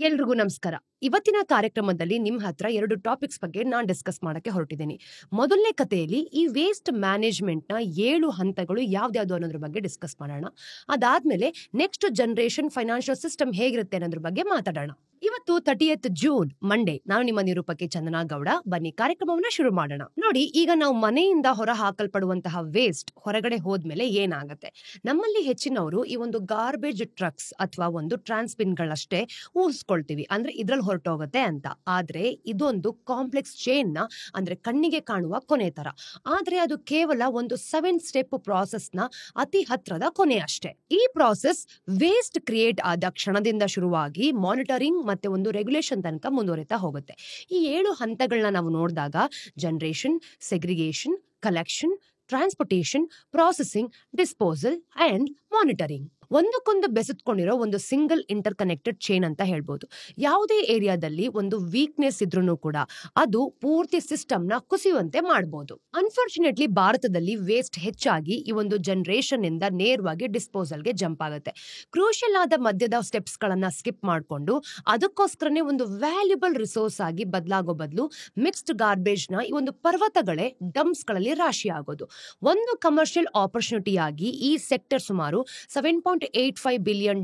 ಎಲ್ರಿಗೂ ನಮಸ್ಕಾರ. ಇವತ್ತಿನ ಕಾರ್ಯಕ್ರಮದಲ್ಲಿ ನಿಮ್ಮ ಹತ್ರ 2 ಟಾಪಿಕ್ಸ್ ಬಗ್ಗೆ ನಾನು ಡಿಸ್ಕಸ್ ಮಾಡಕ್ಕೆ ಹೊರಟಿದ್ದೀನಿ. ಮೊದಲನೇ ಕಥೆಯಲ್ಲಿ ಈ ವೇಸ್ಟ್ ಮ್ಯಾನೇಜ್ಮೆಂಟ್ನ 7 ಹಂತಗಳು ಯಾವ್ದ್ಯಾವ್ದು ಅನ್ನೋದ್ರ ಬಗ್ಗೆ ಡಿಸ್ಕಸ್ ಮಾಡೋಣ. ಅದಾದ್ಮೇಲೆ ನೆಕ್ಸ್ಟ್ ಜನರೇಷನ್ ಫೈನಾನ್ಷಿಯಲ್ ಸಿಸ್ಟಮ್ ಹೇಗಿರುತ್ತೆ ಅನ್ನೋದ್ರ ಬಗ್ಗೆ ಮಾತಾಡೋಣ. ಇವತ್ತು 30th ಜೂನ್ ಮಂಡೇ. ನಾನು ನಿಮ್ಮ ನಿರೂಪಕಿ ಚಂದನಾ ಗೌಡ. ಬನ್ನಿ ಕಾರ್ಯಕ್ರಮವನ್ನ ಶುರು ಮಾಡೋಣ. ನೋಡಿ, ಈಗ ನಾವು ಮನೆಯಿಂದ ಹೊರ ಹಾಕಲ್ಪಡುವಂತಹ ವೇಸ್ಟ್ ಹೊರಗಡೆ ಹೋದ್ಮೇಲೆ ಏನಾಗುತ್ತೆ? ನಮ್ಮಲ್ಲಿ ಹೆಚ್ಚಿನವರು ಈ ಒಂದು ಗಾರ್ಬೇಜ್ ಟ್ರಕ್ಸ್ ಅಥವಾ ಒಂದು ಟ್ರಾನ್ಸ್ಪಿನ್ ಗಳಷ್ಟೇ ಊಹಿಸ್ಕೊಳ್ತೀವಿ, ಅಂದ್ರೆ ಇದ್ರಲ್ಲಿ ಹೊರಟೋಗುತ್ತೆ ಅಂತ. ಆದ್ರೆ ಇದೊಂದು ಕಾಂಪ್ಲೆಕ್ಸ್ ಚೈನ್ ನ, ಅಂದ್ರೆ ಕಣ್ಣಿಗೆ ಕಾಣುವ ಕೊನೆ ತರ. ಆದ್ರೆ ಅದು ಕೇವಲ ಒಂದು 7 ಸ್ಟೆಪ್ ಪ್ರಾಸೆಸ್ ನ ಅತಿ ಹತ್ರದ ಕೊನೆ ಅಷ್ಟೇ. ಈ ಪ್ರಾಸೆಸ್ ವೇಸ್ಟ್ ಕ್ರಿಯೇಟ್ ಆದ ಕ್ಷಣದಿಂದ ಶುರುವಾಗಿ ಮಾನಿಟರಿಂಗ್ ಮತ್ತೆ ಒಂದು ರೆಗ್ಯುಲೇಷನ್ ತನಕ ಮುಂದುವರಿತಾ ಹೋಗುತ್ತೆ. ಈ 7 ಹಂತಗಳನ್ನ ನಾವು ನೋಡಿದಾಗ generation, segregation, collection, transportation, processing, disposal and monitoring ಒಂದಕ್ಕೊಂದು ಬೆಸೆದುಕೊಂಡಿರೋ ಒಂದು ಸಿಂಗಲ್ ಇಂಟರ್ ಕನೆಕ್ಟೆಡ್ ಚೈನ್ ಅಂತ ಹೇಳ್ಬೋದು. ಯಾವುದೇ ಏರಿಯಾದಲ್ಲಿ ಒಂದು ವೀಕ್ನೆಸ್ ಇದ್ರೂ ಕೂಡ ಅದು ಪೂರ್ತಿ ಸಿಸ್ಟಮ್ ನ ಕುಸಿಯುವಂತೆ ಮಾಡಬಹುದು. ಅನ್ಫಾರ್ಚುನೇಟ್ಲಿ ಭಾರತದಲ್ಲಿ ವೇಸ್ಟ್ ಹೆಚ್ಚಾಗಿ ಈ ಒಂದು ಜನರೇಷನ್ ಇಂದ ನೇರವಾಗಿ ಡಿಸ್ಪೋಸಲ್ಗೆ ಜಂಪ್ ಆಗುತ್ತೆ. ಕ್ರೂಷಿಯಲ್ ಆದ ಮಧ್ಯದ ಸ್ಟೆಪ್ಸ್ ಗಳನ್ನ ಸ್ಕಿಪ್ ಮಾಡಿಕೊಂಡು ಅದಕ್ಕೋಸ್ಕರನೇ ಒಂದು ವ್ಯಾಲ್ಯೂಬಲ್ ರಿಸೋರ್ಸ್ ಆಗಿ ಬದಲಾಗೋ ಬದಲು ಮಿಕ್ಸ್ಡ್ ಗಾರ್ಬೇಜ್ ನ ಈ ಒಂದು ಪರ್ವತಗಳೇ ಡಂಪ್ಸ್ ಗಳಲ್ಲಿ ರಾಶಿ ಆಗೋದು. ಒಂದು ಕಮರ್ಷಿಯಲ್ ಆಪರ್ಚುನಿಟಿ ಆಗಿ ಈ ಸೆಕ್ಟರ್ ಸುಮಾರು $7.85 ಬಿಲಿಯನ್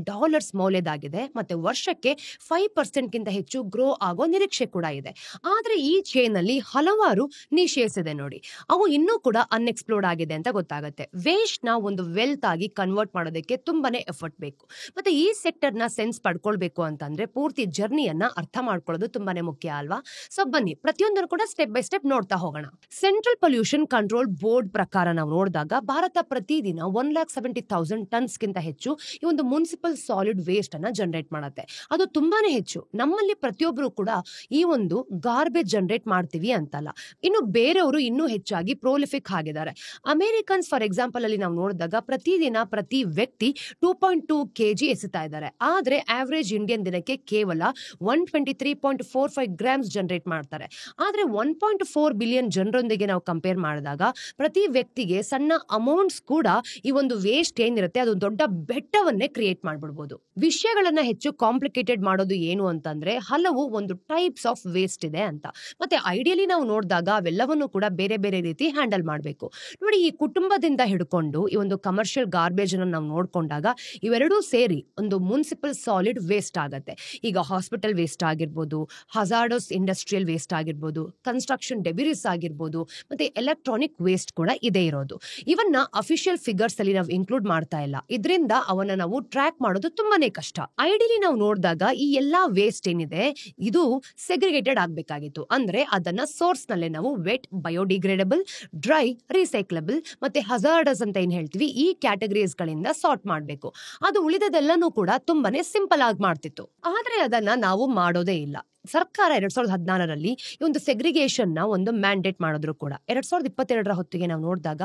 ಮೌಲ್ಯದಾಗಿದೆ ಮತ್ತೆ ವರ್ಷಕ್ಕೆ 5% ಗಿಂತ ಹೆಚ್ಚು ಗ್ರೋ ಆಗೋ ನಿರೀಕ್ಷೆ ಕೂಡ ಇದೆ. ಆದ್ರೆ ಈ ಚೈನ್ ಅಲ್ಲಿ ಹಲವಾರು ನಿಶೇಸ್ ಇದೆ ನೋಡಿ. ಅವು ಇನ್ನೂ ಕೂಡ ಅನ್ಎಕ್ಸ್ಪ್ಲೋರ್ಡ್ ಆಗಿದೆ ಅಂತ ಗೊತ್ತಾಗುತ್ತೆ. ವೇಸ್ಟ್ ನ ಒಂದು ವೆಲ್ತ್ ಆಗಿ ಕನ್ವರ್ಟ್ ಮಾಡೋದಕ್ಕೆ ತುಂಬಾನೇ ಎಫರ್ಟ್ ಬೇಕು. ಮತ್ತೆ ಈ ಸೆಕ್ಟರ್ ನ ಸೆನ್ಸ್ ಪಡ್ಕೊಳ್ಬೇಕು ಅಂತಂದ್ರೆ ಪೂರ್ತಿ ಜರ್ನಿಯನ್ನ ಅರ್ಥ ಮಾಡ್ಕೊಳ್ಳೋದು ತುಂಬಾನೇ ಮುಖ್ಯ ಅಲ್ವಾ? ಸೊ ಬನ್ನಿ ಪ್ರತಿಯೊಂದನ್ನು ಕೂಡ ಸ್ಟೆಪ್ ಬೈ ಸ್ಟೆಪ್ ನೋಡ್ತಾ ಹೋಗೋಣ. ಸೆಂಟ್ರಲ್ ಪೊಲ್ಯೂಷನ್ ಕಂಟ್ರೋಲ್ ಬೋರ್ಡ್ ಪ್ರಕಾರ ನಾವು ನೋಡಿದಾಗ ಭಾರತ ಪ್ರತಿದಿನ 1,70,000 ಟನ್ಸ್ ಗಿಂತ ಹೆಚ್ಚು ಈ ಒಂದು ಮುನ್ಸಿಪಲ್ ಸಾಲಿಡ್ ವೇಸ್ಟ್ ಅನ್ನ ಜನರೇಟ್ ಮಾಡುತ್ತೆ. ಅದು ತುಂಬಾನೇ ಹೆಚ್ಚು. ನಮ್ಮಲ್ಲಿ ಪ್ರತಿಯೊಬ್ಬರು ಕೂಡ ಈ ಒಂದು ಗಾರ್ಬೇಜ್ ಜನರೇಟ್ ಮಾಡ್ತೀವಿ ಅಂತಲ್ಲ, ಇನ್ನು ಬೇರೆಯವರು ಇನ್ನೂ ಹೆಚ್ಚಾಗಿ ಪ್ರೋಲಿಫಿಕ್ ಆಗಿದ್ದಾರೆ. ಅಮೆರಿಕನ್ಸ್ ಫಾರ್ ಎಕ್ಸಾಂಪಲ್ ಅಲ್ಲಿ ನಾವು ನೋಡಿದಾಗ ಪ್ರತಿದಿನ ಪ್ರತಿ ವ್ಯಕ್ತಿ 2.2 kg ಎಸೆತಾ ಇದ್ದಾರೆ. ಆದ್ರೆ ಆವರೇಜ್ ಇಂಡಿಯನ್ ದಿನಕ್ಕೆ ಕೇವಲ 123.45 ಗ್ರಾಮ್ಸ್ ಜನರೇಟ್ ಮಾಡ್ತಾರೆ. ಆದ್ರೆ 1.4 ಬಿಲಿಯನ್ ಜನರೊಂದಿಗೆ ನಾವು ಕಂಪೇರ್ ಮಾಡಿದಾಗ ಪ್ರತಿ ವ್ಯಕ್ತಿಗೆ ಸಣ್ಣ ಅಮೌಂಟ್ಸ್ ಕೂಡ ಈ ಒಂದು ವೇಸ್ಟ್ ಏನಿರುತ್ತೆ ಅದು ದೊಡ್ಡ ಬೆಟ್ಟವನ್ನೇ ಕ್ರಿಯೇಟ್ ಮಾಡ್ಬಿಡ್ಬೋದು. ವಿಷಯಗಳನ್ನ ಹೆಚ್ಚು ಕಾಂಪ್ಲಿಕೇಟೆಡ್ ಮಾಡೋದು ಏನು ಅಂತಂದ್ರೆ ಹಲವು ಒಂದು ಟೈಪ್ಸ್ ಆಫ್ ವೇಸ್ಟ್ ಇದೆ ಅಂತ. ಮತ್ತೆ ಐಡಿಯಲಿ ನಾವು ನೋಡಿದಾಗ ಅವೆಲ್ಲವನ್ನು ಕೂಡ ಬೇರೆ ಬೇರೆ ರೀತಿ ಹ್ಯಾಂಡಲ್ ಮಾಡಬೇಕು. ನೋಡಿ, ಈ ಕುಟುಂಬದಿಂದ ಹಿಡ್ಕೊಂಡು ಈ ಒಂದು ಕಮರ್ಷಿಯಲ್ ಗಾರ್ಬೇಜ್ ಅನ್ನು ನಾವು ನೋಡ್ಕೊಂಡಾಗ ಇವೆರಡೂ ಸೇರಿ ಒಂದು ಮುನ್ಸಿಪಲ್ ಸಾಲಿಡ್ ವೇಸ್ಟ್ ಆಗತ್ತೆ. ಈಗ ಹಾಸ್ಪಿಟಲ್ ವೇಸ್ಟ್ ಆಗಿರ್ಬೋದು, ಹಜಾರ್ಡಸ್ ಇಂಡಸ್ಟ್ರಿಯಲ್ ವೇಸ್ಟ್ ಆಗಿರ್ಬೋದು, ಕನ್ಸ್ಟ್ರಕ್ಷನ್ ಡೆಬಿರಿಸ್ ಆಗಿರ್ಬೋದು, ಮತ್ತೆ ಎಲೆಕ್ಟ್ರಾನಿಕ್ ವೇಸ್ಟ್ ಕೂಡ ಇದೇ ಇರೋದು. ಇವನ್ನ ಅಫಿಷಿಯಲ್ ಫಿಗರ್ಸ್ ಅಲ್ಲಿ ನಾವು ಇನ್ಕ್ಲೂಡ್ ಮಾಡ್ತಾ ಇಲ್ಲ. ಇದರಿಂದ ಅವನ್ನ ನಾವು ಟ್ರ್ಯಾಕ್ ಮಾಡೋದು ತುಂಬಾನೇ ಕಷ್ಟ. ಐಡಿಯಲಿ ನಾವು ನೋಡಿದಾಗ ಈ ಎಲ್ಲಾ ವೇಸ್ಟ್ ಏನಿದೆ ಇದು ಸೆಗ್ರಿಗೇಟೆಡ್ ಆಗ್ಬೇಕಾಗಿತ್ತು. ಅಂದ್ರೆ ಅದನ್ನ ಸೋರ್ಸ್ ನಲ್ಲೇ ನಾವು ವೆಟ್, ಬಯೋಡಿಗ್ರೇಡಬಲ್, ಡ್ರೈ, ರೀಸೈಕ್ಲಬಲ್ ಮತ್ತೆ ಹಜಾರ್ಡಸ್ ಅಂತ ಏನ್ ಹೇಳ್ತೀವಿ ಈ ಕ್ಯಾಟಗರೀಸ್ ಗಳಿಂದ ಸಾರ್ಟ್ ಮಾಡಬೇಕು. ಅದು ಉಳಿದದೆಲ್ಲನೂ ಕೂಡ ತುಂಬಾನೇ ಸಿಂಪಲ್ ಆಗಿ ಮಾಡ್ತಿತ್ತು. ಆದ್ರೆ ಅದನ್ನ ನಾವು ಮಾಡೋದೇ ಇಲ್ಲ. ಸರ್ಕಾರ 2014ರಲ್ಲಿ ಈ ಒಂದು ಸೆಗ್ರಿಗೇಷನ್ ನ ಒಂದು ಮ್ಯಾಂಡೇಟ್ ಮಾಡಿದ್ರು ಕೂಡ 2022ರ ಹೊತ್ತಿಗೆ ನಾವು ನೋಡಿದಾಗ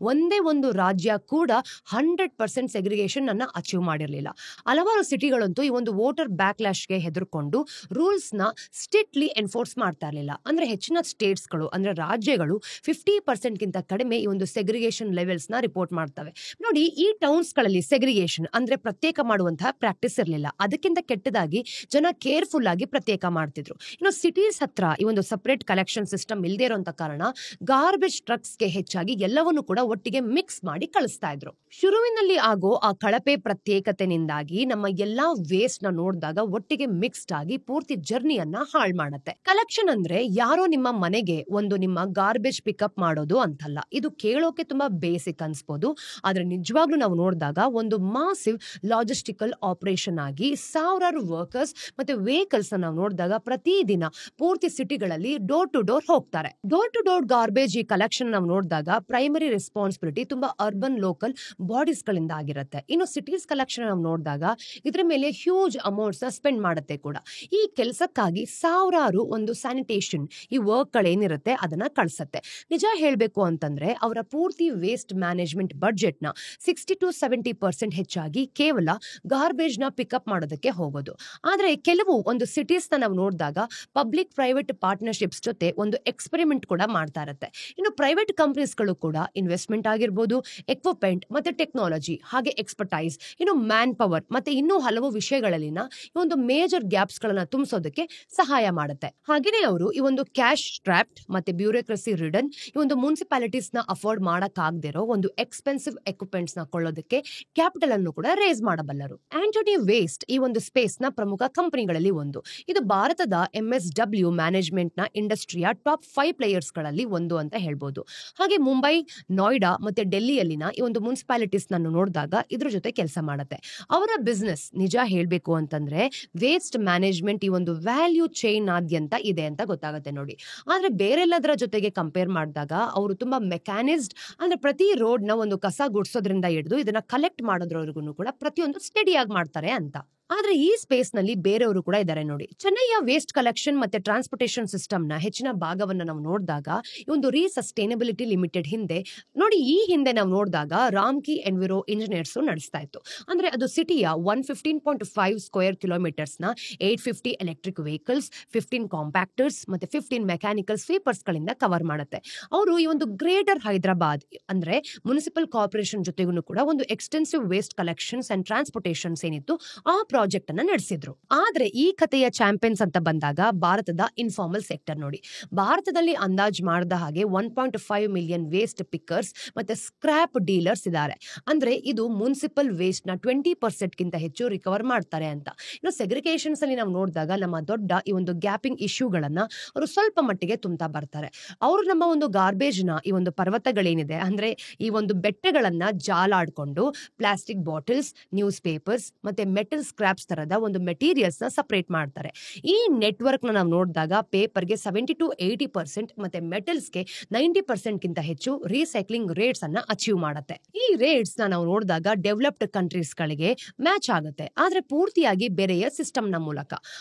ಒಂದೇ ಒಂದು ರಾಜ್ಯ ಕೂಡ 100% ಸೆಗ್ರಿಗೇಷನ್ ಅನ್ನ ಅಚೀವ್ ಮಾಡಿರಲಿಲ್ಲ. ಹಲವಾರು ಸಿಟಿಗಳಂತೂ ಈ ಒಂದು ವೋಟರ್ ಬ್ಯಾಕ್ಲಾಶ್ಗೆ ಹೆದರ್ಕೊಂಡು ರೂಲ್ಸ್ ನ ಸ್ಟ್ರಿಕ್ಟ್ಲಿ ಎನ್ಫೋರ್ಸ್ ಮಾಡ್ತಾ ಇರಲಿಲ್ಲ. ಅಂದ್ರೆ ಹೆಚ್ಚಿನ ಸ್ಟೇಟ್ಸ್ ಗಳು ಅಂದ್ರೆ ರಾಜ್ಯಗಳು 50% ಗಿಂತ ಕಡಿಮೆ ಈ ಒಂದು ಸೆಗ್ರಿಗೇಷನ್ ಲೆವೆಲ್ಸ್ ನ ರಿಪೋರ್ಟ್ ಮಾಡ್ತವೆ. ನೋಡಿ, ಈ ಟೌನ್ಸ್ ಗಳಲ್ಲಿ ಸೆಗ್ರಿಗೇಷನ್ ಅಂದ್ರೆ ಪ್ರತ್ಯೇಕ ಮಾಡುವಂತಹ ಪ್ರಾಕ್ಟೀಸ್ ಇರಲಿಲ್ಲ. ಅದಕ್ಕಿಂತ ಕೆಟ್ಟದಾಗಿ ಜನ ಕೇರ್ಫುಲ್ ಆಗಿ ಪ್ರತ್ಯೇಕ ಮಾಡ್ತಿದ್ರು. ಇನ್ನು ಸಿಟೀಸ್ ಹತ್ರ ಈ ಒಂದು ಸಪರೇಟ್ ಕಲೆಕ್ಷನ್ ಸಿಸ್ಟಮ್ ಇಲ್ಲದೆ ಇರೋಂತ ಕಾರಣ ಗಾರ್ಬೇಜ್ ಟ್ರಕ್ಸ್ ಗೆ ಹೆಚ್ಚಾಗಿ ಎಲ್ಲವನ್ನೂ ಕೂಡ ಒಟ್ಟಿಗೆ ಮಿಕ್ಸ್ ಮಾಡಿ ಕಳಿಸ್ತಾ ಇದ್ರು. ಶುರುವಿನಲ್ಲಿ ಆಗೋ ಆ ಕಳಪೆ ಪ್ರತ್ಯೇಕತೆನಿಂದಾಗಿ ನಮ್ಮ ಎಲ್ಲಾ ವೇಸ್ಟ್ ನ ನೋಡಿದಾಗ ಒಟ್ಟಿಗೆ ಮಿಕ್ಸ್ಡ್ ಆಗಿ ಪೂರ್ತಿ ಜರ್ನಿಯನ್ನ ಹಾಳು ಮಾಡುತ್ತೆ. ಕಲೆಕ್ಷನ್ ಅಂದ್ರೆ ಯಾರೋ ನಿಮ್ಮ ಮನೆಗೆ ಒಂದು ನಿಮ್ಮ ಗಾರ್ಬೇಜ್ ಪಿಕಪ್ ಮಾಡೋದು ಅಂತಲ್ಲ. ಇದು ಕೇಳೋಕೆ ತುಂಬಾ ಬೇಸಿಕ್ ಅನ್ಸ್ಬೋದು, ಆದ್ರೆ ನಿಜವಾಗ್ಲೂ ನಾವು ನೋಡಿದಾಗ ಒಂದು ಮಾಸಿವ್ ಲಾಜಿಸ್ಟಿಕಲ್ ಆಪರೇಷನ್ ಆಗಿ ಸಾವಿರಾರು ವರ್ಕರ್ಸ್ ಮತ್ತೆ ವೆಹಿಕಲ್ಸ್ ನಾವು ನೋಡಿದಾಗ ಪ್ರತಿದಿನ ಪೂರ್ತಿ ಸಿಟಿಗಳಲ್ಲಿ ಡೋರ್ ಟು ಡೋರ್ ಹೋಗ್ತಾರೆ. ಡೋರ್ ಟು ಡೋರ್ ಗಾರ್ಬೇಜ್ ಈ ಕಲೆಕ್ಷನ್ ನಾವು ನೋಡಿದಾಗ ಪ್ರೈಮರಿ ರೆಸ್ಪಾನ್ಸಿಬಿಲಿಟಿ ತುಂಬಾ ಅರ್ಬನ್ ಲೋಕಲ್ ಬಾಡೀಸ್ ಗಳಿಂದ ಆಗಿರುತ್ತೆ. ಇನ್ನು ಸಿಟೀಸ್ ಕಲೆಕ್ಷನ್ ನಾವು ನೋಡಿದಾಗ ಇದ್ರ ಮೇಲೆ ಹ್ಯೂಜ್ ಅಮೌಂಟ್ಸ್ ನ ಸ್ಪೆಂಡ್ ಮಾಡುತ್ತೆ ಕೂಡ. ಈ ಕೆಲಸಕ್ಕಾಗಿ ಸಾವಿರಾರು ಒಂದು ಸ್ಯಾನಿಟೇಷನ್ ಈ ವರ್ಕ್ ಗಳೇನಿರುತ್ತೆ ಅದನ್ನ ಕಳಿಸುತ್ತೆ. ನಿಜ ಹೇಳ್ಬೇಕು ಅಂತಂದ್ರೆ ಅವರ ಪೂರ್ತಿ ವೇಸ್ಟ್ ಮ್ಯಾನೇಜ್ಮೆಂಟ್ ಬಡ್ಜೆಟ್ ನ 60 to 70% ಹೆಚ್ಚಾಗಿ ಕೇವಲ ಗಾರ್ಬೇಜ್ ನ ಪಿಕಪ್ ಮಾಡೋದಕ್ಕೆ ಹೋಗೋದು. ಆದ್ರೆ ಕೆಲವು ಒಂದು ಸಿಟೀಸ್ ನ ನಾವು ನೋಡಿದಾಗ ಪಬ್ಲಿಕ್ ಪ್ರೈವೇಟ್ ಪಾರ್ಟ್ನರ್ಶಿಪ್ಸ್ ಜೊತೆ ಒಂದು ಎಕ್ಸ್ಪೆರಿಮೆಂಟ್ ಕೂಡ ಮಾಡ್ತಾ ಇರುತ್ತೆ. ಇನ್ನು ಪ್ರೈವೇಟ್ ಕಂಪನೀಸ್ಗಳು ಕೂಡ ಇನ್ವೆಸ್ಟ್ಮೆಂಟ್ ಆಗಿರ್ಬೋದು, ಎಕ್ವಿಪ್ಮೆಂಟ್ ಮತ್ತೆ ಟೆಕ್ನಾಲಜಿ, ಹಾಗೆ ಎಕ್ಸ್ಪರ್ಟೈಸ್, ಇನ್ನು ಮ್ಯಾನ್ ಪವರ್ ಮತ್ತೆ ಇನ್ನೂ ಹಲವು ವಿಷಯಗಳಲ್ಲಿನ ಈ ಒಂದು ಮೇಜರ್ ಗ್ಯಾಪ್ಸ್ ಗಳನ್ನ ತುಂಬಿಸೋದಕ್ಕೆ ಸಹಾಯ ಮಾಡುತ್ತೆ. ಹಾಗೇನೆ ಅವರು ಈ ಒಂದು ಕ್ಯಾಶ್ ಸ್ಟ್ರಾಪ್ಡ್ ಮತ್ತೆ ಬ್ಯೂರೋಕ್ರಸಿ ರಿಡನ್ ಈ ಒಂದು ಮುನ್ಸಿಪಾಲಿಟೀಸ್ ನ ಅಫೋರ್ಡ್ ಮಾಡಕ್ಕಾಗದಿರೋ ಒಂದು ಎಕ್ಸ್ಪೆನ್ಸಿವ್ ಎಕ್ವಿಪ್ಮೆಂಟ್ಸ್ ನ ಕೊಳ್ಳೋದಕ್ಕೆ ಕ್ಯಾಪಿಟಲ್ ಅನ್ನು ಕೂಡ ರೇಸ್ ಮಾಡಬಲ್ಲರು. ಆಂಟೋನಿ ವೇಸ್ಟ್ ಈ ಒಂದು ಸ್ಪೇಸ್ ನ ಪ್ರಮುಖ ಕಂಪನಿಗಳಲ್ಲಿ ಒಂದು. ಇದು ಭಾರತದ MSW ಮ್ಯಾನೇಜ್ಮೆಂಟ್ ನ ಇಂಡಸ್ಟ್ರಿಯ ಟಾಪ್ 5 ಪ್ಲೇಯರ್ಸ್ ಗಳಲ್ಲಿ ಒಂದು ಅಂತ ಹೇಳ್ಬೋದು. ಹಾಗೆ ಮುಂಬೈ, ನೋಯ್ಡಾ ಮತ್ತೆ ಡೆಲ್ಲಿಯಲ್ಲಿನ ಈ ಒಂದು ಮುನ್ಸಿಪಾಲಿಟೀಸ್ ನಾನು ನೋಡಿದಾಗ ಇದ್ರ ಜೊತೆ ಕೆಲಸ ಮಾಡುತ್ತೆ. ಅವರ ಬಿಸ್ನೆಸ್ ನಿಜ ಹೇಳ್ಬೇಕು ಅಂತಂದ್ರೆ ವೇಸ್ಟ್ ಮ್ಯಾನೇಜ್ಮೆಂಟ್ ಈ ಒಂದು ವ್ಯಾಲ್ಯೂ ಚೈನ್ ಆದ್ಯಂತ ಇದೆ ಅಂತ ಗೊತ್ತಾಗುತ್ತೆ ನೋಡಿ. ಆದ್ರೆ ಬೇರೆಲ್ಲದರ ಜೊತೆಗೆ ಕಂಪೇರ್ ಮಾಡಿದಾಗ ಅವರು ತುಂಬಾ ಮೆಕ್ಯಾನಿಸ್ಡ್, ಅಂದ್ರೆ ಪ್ರತಿ ರೋಡ್ ನ ಒಂದು ಕಸ ಗುಡ್ಸೋದ್ರಿಂದ ಹಿಡಿದು ಇದನ್ನ ಕಲೆಕ್ಟ್ ಮಾಡೋದ್ರವರೆಗೂ ಕೂಡ ಪ್ರತಿಯೊಂದು ಸ್ಟಡಿ ಆಗಿ ಮಾಡ್ತಾರೆ ಅಂತ. ಆದ್ರೆ ಈ ಸ್ಪೇಸ್ ನಲ್ಲಿ ಬೇರೆಯವರು ಕೂಡ ಇದ್ದಾರೆ ನೋಡಿ. ಚೆನ್ನೈಯ ವೇಸ್ಟ್ ಕಲೆಕ್ಷನ್ ಮತ್ತೆ ಟ್ರಾನ್ಸ್ಪೋರ್ಟೇಷನ್ ಸಿಸ್ಟಮ್ ನ ಹೆಚ್ಚಿನ ಭಾಗವನ್ನ ನಾವು ನೋಡಿದಾಗ ಈ ಒಂದು ರೀಸಸ್ಟೈನಬಿಲಿಟಿ ಲಿಮಿಟೆಡ್ ಹಿಂದೆ ನೋಡಿ, ಈ ಹಿಂದೆ ನಾವು ನೋಡಿದಾಗ ರಾಮ್ಕಿ ಎನ್ವಿರೋ ಇಂಜಿನಿಯರ್ಸ್ ನಡೆಸ್ತಾ ಇತ್ತು. ಅಂದ್ರೆ ಅದು ಸಿಟಿಯ 115.5 ಸ್ಕ್ವೇರ್ ಕಿಲೋಮೀಟರ್ಸ್ ನ 850 ಎಲೆಕ್ಟ್ರಿಕ್ ವೆಹಿಕಲ್ಸ್, 15 ಕಾಂಪ್ಯಾಕ್ಟರ್ಸ್ ಮತ್ತೆ 15 ಮೆಕ್ಯಾನಿಕಲ್ ಸ್ವೀಪರ್ಸ್ ಗಳಿಂದ ಕವರ್ ಮಾಡುತ್ತೆ. ಅವರು ಈ ಒಂದು ಗ್ರೇಟರ್ ಹೈದರಾಬಾದ್ ಅಂದ್ರೆ ಮುನಿಸಿಪಲ್ ಕಾರ್ಪೊರೇಷನ್ ಜೊತೆಗೂ ಕೂಡ ಒಂದು extensive waste collections and transportations ಏನಿತ್ತು ಆ ಪ್ರಾಜೆಕ್ಟ್ ಅನ್ನ ನಡೆಸಿದ್ರು. ಆದ್ರೆ ಈ ಕಥೆಯ ಚಾಂಪಿಯನ್ಸ್ ಅಂತ ಬಂದಾಗ ಭಾರತದ ಇನ್ಫಾರ್ಮಲ್ ಸೆಕ್ಟರ್ ನೋಡಿ. ಭಾರತದಲ್ಲಿ ಅಂದಾಜ್ ಮಾಡಿದ ಹಾಗೆ 1.5 ಮಿಲಿಯನ್ ವೇಸ್ಟ್ ಪಿಕ್ಕರ್ಸ್ ಮತ್ತೆ ಸ್ಕ್ರಾಪ್ ಡೀಲರ್ಸ್ ಇದ್ದಾರೆ. ಅಂದ್ರೆ ಇದು ಮುನ್ಸಿಪಲ್ ವೇಸ್ಟ್ ನ 20% ಗಿಂತ ಹೆಚ್ಚು ರಿಕವರ್ ಮಾಡ್ತಾರೆ ಅಂತ. ಇನ್ನು ಸೆಗ್ರಿಗೇಷನ್ಸ್ ಅಲ್ಲಿ ನಾವು ನೋಡಿದಾಗ ನಮ್ಮ ದೊಡ್ಡ ಈ ಒಂದು ಗ್ಯಾಪಿಂಗ್ ಇಶ್ಯೂಗಳನ್ನ ಅವರು ಸ್ವಲ್ಪ ಮಟ್ಟಿಗೆ ತುಂಬ್ತಾ ಬರ್ತಾರೆ. ಅವರು ನಮ್ಮ ಒಂದು ಗಾರ್ಬೇಜ್ ನ ಈ ಒಂದು ಪರ್ವತಗಳೇನಿದೆ, ಅಂದ್ರೆ ಈ ಒಂದು ಬೆಟ್ಟಗಳನ್ನ ಜಾಲಾಡ್ಕೊಂಡು ಪ್ಲಾಸ್ಟಿಕ್ ಬಾಟಲ್ಸ್, ನ್ಯೂಸ್ ಪೇಪರ್ಸ್ ಮತ್ತೆ ಮೆಟಲ್ ಸ್ಕ್ರಾಪ್ಸ್ ತರದ ಒಂದು ಮೆಟೀರಿಯಲ್ಸ್ ನ ಸಪರೇಟ್ ಮಾಡ್ತಾರೆ. ಈ ನೆಟ್ವರ್ಕ್ ನ ನಾವು ನೋಡಿದಾಗ ಪೇಪರ್ಗೆ 70 to 80% ಮತ್ತೆ ಮೆಟಲ್ಸ್ಗೆ 90% ಗಿಂತ ಹೆಚ್ಚು ರೀಸೈಕ್ಲಿಂಗ್ ರೇಟ್ಸ್ ಅನ್ನ ಅಚೀವ್ ಮಾಡುತ್ತೆ. ಈ ರೇಟ್ಸ್ ನ ನಾವು ನೋಡಿದಾಗ ಡೆವಲಪ್ಡ್ ಕಂಟ್ರೀಸ್ ಗಳಿಗೆ ಮ್ಯಾಚ್ ಆಗುತ್ತೆ, ಆದ್ರೆ ಪೂರ್ತಿಯಾಗಿ ಬೇರೆಯ ಸಿಸ್ಟಮ್ ನ ಮೂಲಕ.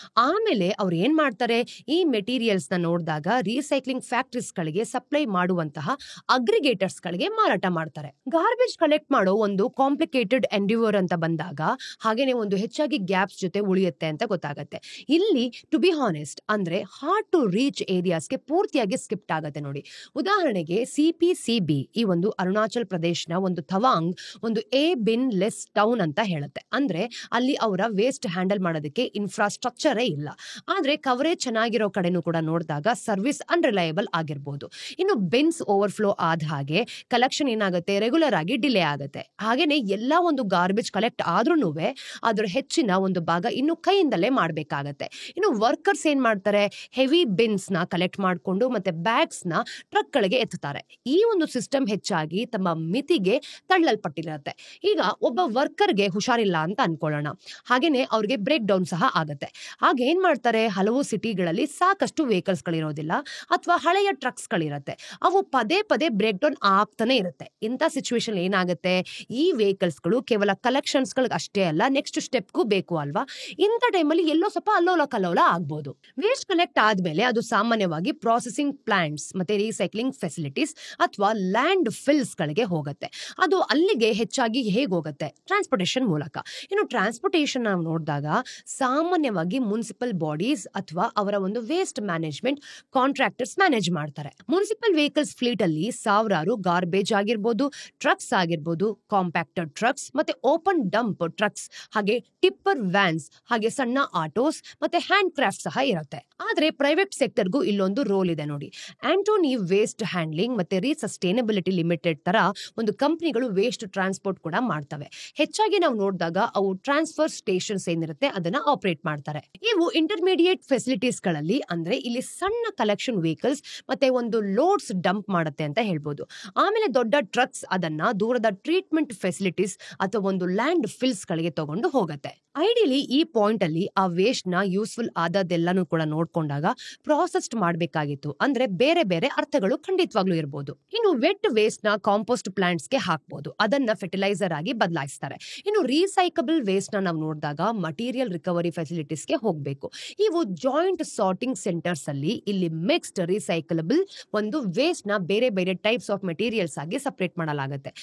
ಆಮೇಲೆ ಅವ್ರು ಏನ್ ಮಾಡ್ತಾರೆ, ಈ ಮೆಟೀರಿಯಲ್ಸ್ ನ ನೋಡಿದಾಗ ರೀಸೈಕ್ಲಿಂಗ್ ಫ್ಯಾಕ್ಟರೀಸ್ ಗಳಿಗೆ ಸಪ್ಲೈ ಮಾಡುವಂತಹ ಅಗ್ರಿಗೇಟರ್ಸ್ ಗಳಿಗೆ ಮಾರಾಟ ಮಾಡ್ತಾರೆ. ಗಾರ್ಬೇಜ್ ಕಲೆಕ್ಟ್ ಮಾಡೋ ಒಂದು ಕಾಂಪ್ಲಿಕೇಟೆಡ್ ಎಂಡಿವರ್ ಅಂತ ಬಂದಾಗ ಹಾಗೇನೆ ಒಂದು ಹೆಚ್ಚಾಗಿ ಗ್ಯಾಪ್ಸ್ ಜೊತೆ ಉಳಿಯುತ್ತೆ ಅಂತ ಗೊತ್ತಾಗುತ್ತೆ. ಇಲ್ಲಿ ಟು ಬಿ ಹಾನೆಸ್ಟ್ ಅಂದ್ರೆ ಹಾರ್ಡ್ ಟು ರೀಚ್ ಏರಿಯಾಸ್ಗೆ ಪೂರ್ತಿಯಾಗಿ ಸ್ಕಿಪ್ಟ್ ಆಗುತ್ತೆ ನೋಡಿ. ಉದಾಹರಣೆಗೆ CPCB ಈ ಒಂದು ಅರುಣಾಚಲ್ ಪ್ರದೇಶನ ಒಂದು ತವಾಂಗ್ ಒಂದು ಬಿನ್ ಲೆಸ್ ಟೌನ್ ಅಂತ ಹೇಳುತ್ತೆ. ಅಂದ್ರೆ ಅಲ್ಲಿ ಅವರ ವೇಸ್ಟ್ ಹ್ಯಾಂಡಲ್ ಮಾಡೋದಕ್ಕೆ ಇನ್ಫ್ರಾಸ್ಟ್ರಕ್ಚರೇ ಇಲ್ಲ. ಆದ್ರೆ ಕವರೇಜ್ ಚೆನ್ನಾಗಿರೋ ಕಡೆನೂ ಕೂಡ ನೋಡಿದಾಗ ಸರ್ವಿಸ್ ಅನ್ರಿಲಯಬಲ್ ಆಗಿರ್ಬೋದು. ಇನ್ನು ಬಿನ್ಸ್ ಓವರ್ಫ್ಲೋ ಆದ ಹಾಗೆ ಕಲೆಕ್ಷನ್ ಏನಾಗುತ್ತೆ, ರೆಗ್ಯುಲರ್ ಆಗಿ ಡಿಲೇ ಆಗುತ್ತೆ. ಹಾಗೇನೆ ಎಲ್ಲಾ ಒಂದು ಗಾರ್ಬೇಜ್ ಕಲೆಕ್ಟ್ ಆದ್ರೂ ಅದ್ರ ಹೆಚ್ಚಿನ ಒಂದು ಭಾಗ ಇನ್ನು ಕೈಯಿಂದಲೇ ಮಾಡ್ಬೇಕಾಗತ್ತೆ. ಇನ್ನು ವರ್ಕರ್ಸ್ ಏನ್ ಮಾಡ್ತಾರೆ, ಹೆವಿ ಬಿನ್ಸ್ ನ ಕಲೆಕ್ಟ್ ಮಾಡಿಕೊಂಡು ಮತ್ತೆ ಬ್ಯಾಗ್ಸ್ ನ ಟ್ರಕ್ ಗಳಿಗೆ ಎತ್ತುತ್ತಾರೆ. ಈ ಒಂದು ಸಿಸ್ಟಮ್ ಹೆಚ್ಚಾಗಿ ತಮ್ಮ ಮಿತಿಗೆ ತಳ್ಳಲ್ಪಟ್ಟಿರುತ್ತೆ. ಈಗ ಒಬ್ಬ ವರ್ಕರ್ಗೆ ಹುಷಾರಿಲ್ಲ ಅಂತ ಅನ್ಕೊಳ್ಳೋಣ, ಹಾಗೇನೆ ಅವ್ರಿಗೆ ಬ್ರೇಕ್ ಡೌನ್ ಸಹ ಆಗುತ್ತೆ. ಹಾಗೆ ಏನ್ ಮಾಡ್ತಾರೆ, ಹಲವು ಸಿಟಿಗಳಲ್ಲಿ ಸಾಕಷ್ಟು ವೆಹಿಕಲ್ಸ್ ಗಳಿರೋದಿಲ್ಲ ಅಥವಾ ಹಳೆಯ ಟ್ರಕ್ಸ್ ಗಳಿರುತ್ತೆ. ಅವು ಪದೇ ಪದೇ ಬ್ರೇಕ್ ಡೌನ್ ಆಗ್ತಾನೆ ಇರುತ್ತೆ. ಇಂಥ ಸಿಚುವೇಶನ್ ಏನಾಗುತ್ತೆ, ಈ ವೆಹಿಕಲ್ಸ್ ಗಳು ಕೇವಲ ಕಲೆಕ್ಷನ್ಸ್ ಗಳಿಗೆ ಅಷ್ಟೇ ಅಲ್ಲ, ನೆಕ್ಸ್ಟ್ ಸ್ಟೆಪ್ಗೂ ಬೇಕು ಅಲ್ವಾ. ಇಂಥ ಟೈಮಲ್ಲಿ ಎಲ್ಲೋ ಸ್ವಲ್ಪ ಅಲ್ಲೋಲ ಕಲ್ಲೋಲ ಆಗ್ಬೋದು. ವೇಸ್ಟ್ ಕಲೆಕ್ಟ್ ಆದ್ಮೇಲೆ ಅದು ಸಾಮಾನ್ಯವಾಗಿ ಪ್ರಾಸೆಸಿಂಗ್ ಪ್ಲಾಂಟ್ಸ್ ಮತ್ತೆ ರೀಸೈಕ್ಲಿಂಗ್ ಫೆಸಿಲಿಟೀಸ್ ಅಥವಾ ಲ್ಯಾಂಡ್ ಫಿಲ್ಸ್ ಗಳಿಗೆ ಹೋಗುತ್ತೆ. ಅದು ಅಲ್ಲಿಗೆ ಹೆಚ್ಚಾಗಿ ಹೇಗೆ ಹೋಗುತ್ತೆ, ಟ್ರಾನ್ಸ್ಪೋರ್ಟೇಷನ್ ಮೂಲಕ. ಇನ್ನು ಟ್ರಾನ್ಸ್ಪೋರ್ಟೇಷನ್ ನಾವು ನೋಡಿದಾಗ ಸಾಮಾನ್ಯವಾಗಿ ಮುನ್ಸಿಪಲ್ ಬಾಡೀಸ್ ಅಥವಾ ಅವರ ಒಂದು ವೇಸ್ಟ್ ಮ್ಯಾನೇಜ್ಮೆಂಟ್ ಕಾಂಟ್ರಾಕ್ಟರ್ಸ್ ಮ್ಯಾನೇಜ್ ಮಾಡ್ತಾರೆ. ಮುನ್ಸಿಪಲ್ ವೆಹಿಕಲ್ಸ್ ಫ್ಲೀಟ್ ಅಲ್ಲಿ ಸಾವಿರಾರು ಗಾರ್ಬೇಜ್ ಆಗಿರ್ಬೋದು, ಟ್ರಕ್ಸ್ ಆಗಿರ್ಬೋದು, ಕಾಂಪ್ಯಾಕ್ಟೆಡ್ ಟ್ರಕ್ಸ್ ಮತ್ತೆ ಓಪನ್ ಡಂಪ್ ಟ್ರಕ್ಸ್, ಹಾಗೆ ಟಿಪ್ಪರ್ ವ್ಯಾನ್ಸ್, ಹಾಗೆ ಸಣ್ಣ ಆಟೋಸ್ ಮತ್ತೆ ಹ್ಯಾಂಡ್ ಕ್ರಾಫ್ಟ್ ಸಹ ಇರುತ್ತೆ. ಆದ್ರೆ ಪ್ರೈವೇಟ್ ಸೆಕ್ಟರ್ಗೂ ಇಲ್ಲೊಂದು ರೋಲ್ ಇದೆ ನೋಡಿ. ಆಂಟೋನಿ ವೇಸ್ಟ್ ಹ್ಯಾಂಡ್ಲಿಂಗ್ ಮತ್ತೆ ರೀಸಸ್ಟೈನಬಿಲಿಟಿ ಲಿಮಿಟೆಡ್ ತರ ಒಂದು ಕಂಪನಿಗಳು ವೇಸ್ಟ್ ಟ್ರಾನ್ಸ್ಪೋರ್ಟ್ ಕೂಡ ಮಾಡ್ತವೆ. ಹೆಚ್ಚಾಗಿ ನಾವು ನೋಡಿದಾಗ ಅವು ಟ್ರಾನ್ಸ್ಫರ್ ಸ್ಟೇಷನ್ಸ್ ಏನಿರುತ್ತೆ ಅದನ್ನ ಆಪರೇಟ್ ಮಾಡ್ತಾರೆ. ಇವು ಇಂಟರ್ಮೀಡಿಯೇಟ್ ಫೆಸಿಲಿಟೀಸ್ ಗಳಲ್ಲಿ, ಅಂದ್ರೆ ಇಲ್ಲಿ ಸಣ್ಣ ಕಲೆಕ್ಷನ್ ವೆಹಿಕಲ್ಸ್ ಮತ್ತೆ ಒಂದು ಲೋಡ್ಸ್ ಡಂಪ್ ಮಾಡುತ್ತೆ ಅಂತ ಹೇಳ್ಬೋದು. ಆಮೇಲೆ ದೊಡ್ಡ ಟ್ರಕ್ಸ್ ಅದನ್ನ ದೂರದ ಟ್ರೀಟ್ಮೆಂಟ್ ಫೆಸಿಲಿಟೀಸ್ ಅಥವಾ ಒಂದು ಲ್ಯಾಂಡ್ ಫಿಲ್ಸ್ ಗಳಿಗೆ ತಗೊಂಡು ಹೋಗುತ್ತೆ. ಐಡಿಯಲಿ ಈ ಪಾಯಿಂಟ್ ಅಲ್ಲಿ ಆ ವೇಸ್ಟ್ ನ ಯೂಸ್ಫುಲ್ ಆದದೆಲ್ಲಾನು ಕೂಡ ನೋಡ್ಕೊಂಡಾಗ ಪ್ರಾಸೆಸ್ಡ್ ಮಾಡಬೇಕಾಗಿತ್ತು. ಅಂದ್ರೆ ಬೇರೆ ಬೇರೆ ಅರ್ಥಗಳು ಖಂಡಿತವಾಗ್ಲೂ ಇರಬಹುದು. ಇನ್ನು ವೆಟ್ ವೇಸ್ಟ್ ನ ಕಾಂಪೋಸ್ಟ್ ಪ್ಲಾಂಟ್ಸ್ ಗೆ ಹಾಕ್ಬಹುದು, ಅದನ್ನ ಫರ್ಟಿಲೈಸರ್ ಆಗಿ ಬದಲಾಯಿಸ್ತಾರೆ. ಇನ್ನು ರೀಸೈಕಬಲ್ ವೇಸ್ಟ್ ನ ನಾವು ನೋಡಿದಾಗ ಮಟೀರಿಯಲ್ ರಿಕವರಿ ಫೆಸಿಲಿಟೀಸ್ ಗೆ ಹೋಗ್ಬೇಕು. ಇವು ಜಾಯಿಂಟ್ ಸಾರ್ಟಿಂಗ್ ಸೆಂಟರ್ಸ್ ಅಲ್ಲಿ ಇಲ್ಲಿ ಮಿಕ್ಸ್ಡ್ ರೀಸೈಕಲಬಲ್ ಒಂದು ವೇಸ್ಟ್ ನ ಬೇರೆ ಬೇರೆ ಟೈಪ್ಸ್ ಆಫ್ ಮೆಟೀರಿಯಲ್ಸ್ ಆಗಿ ಸಪರೇಟ್ ಮಾಡಲಾಗುತ್ತೆ.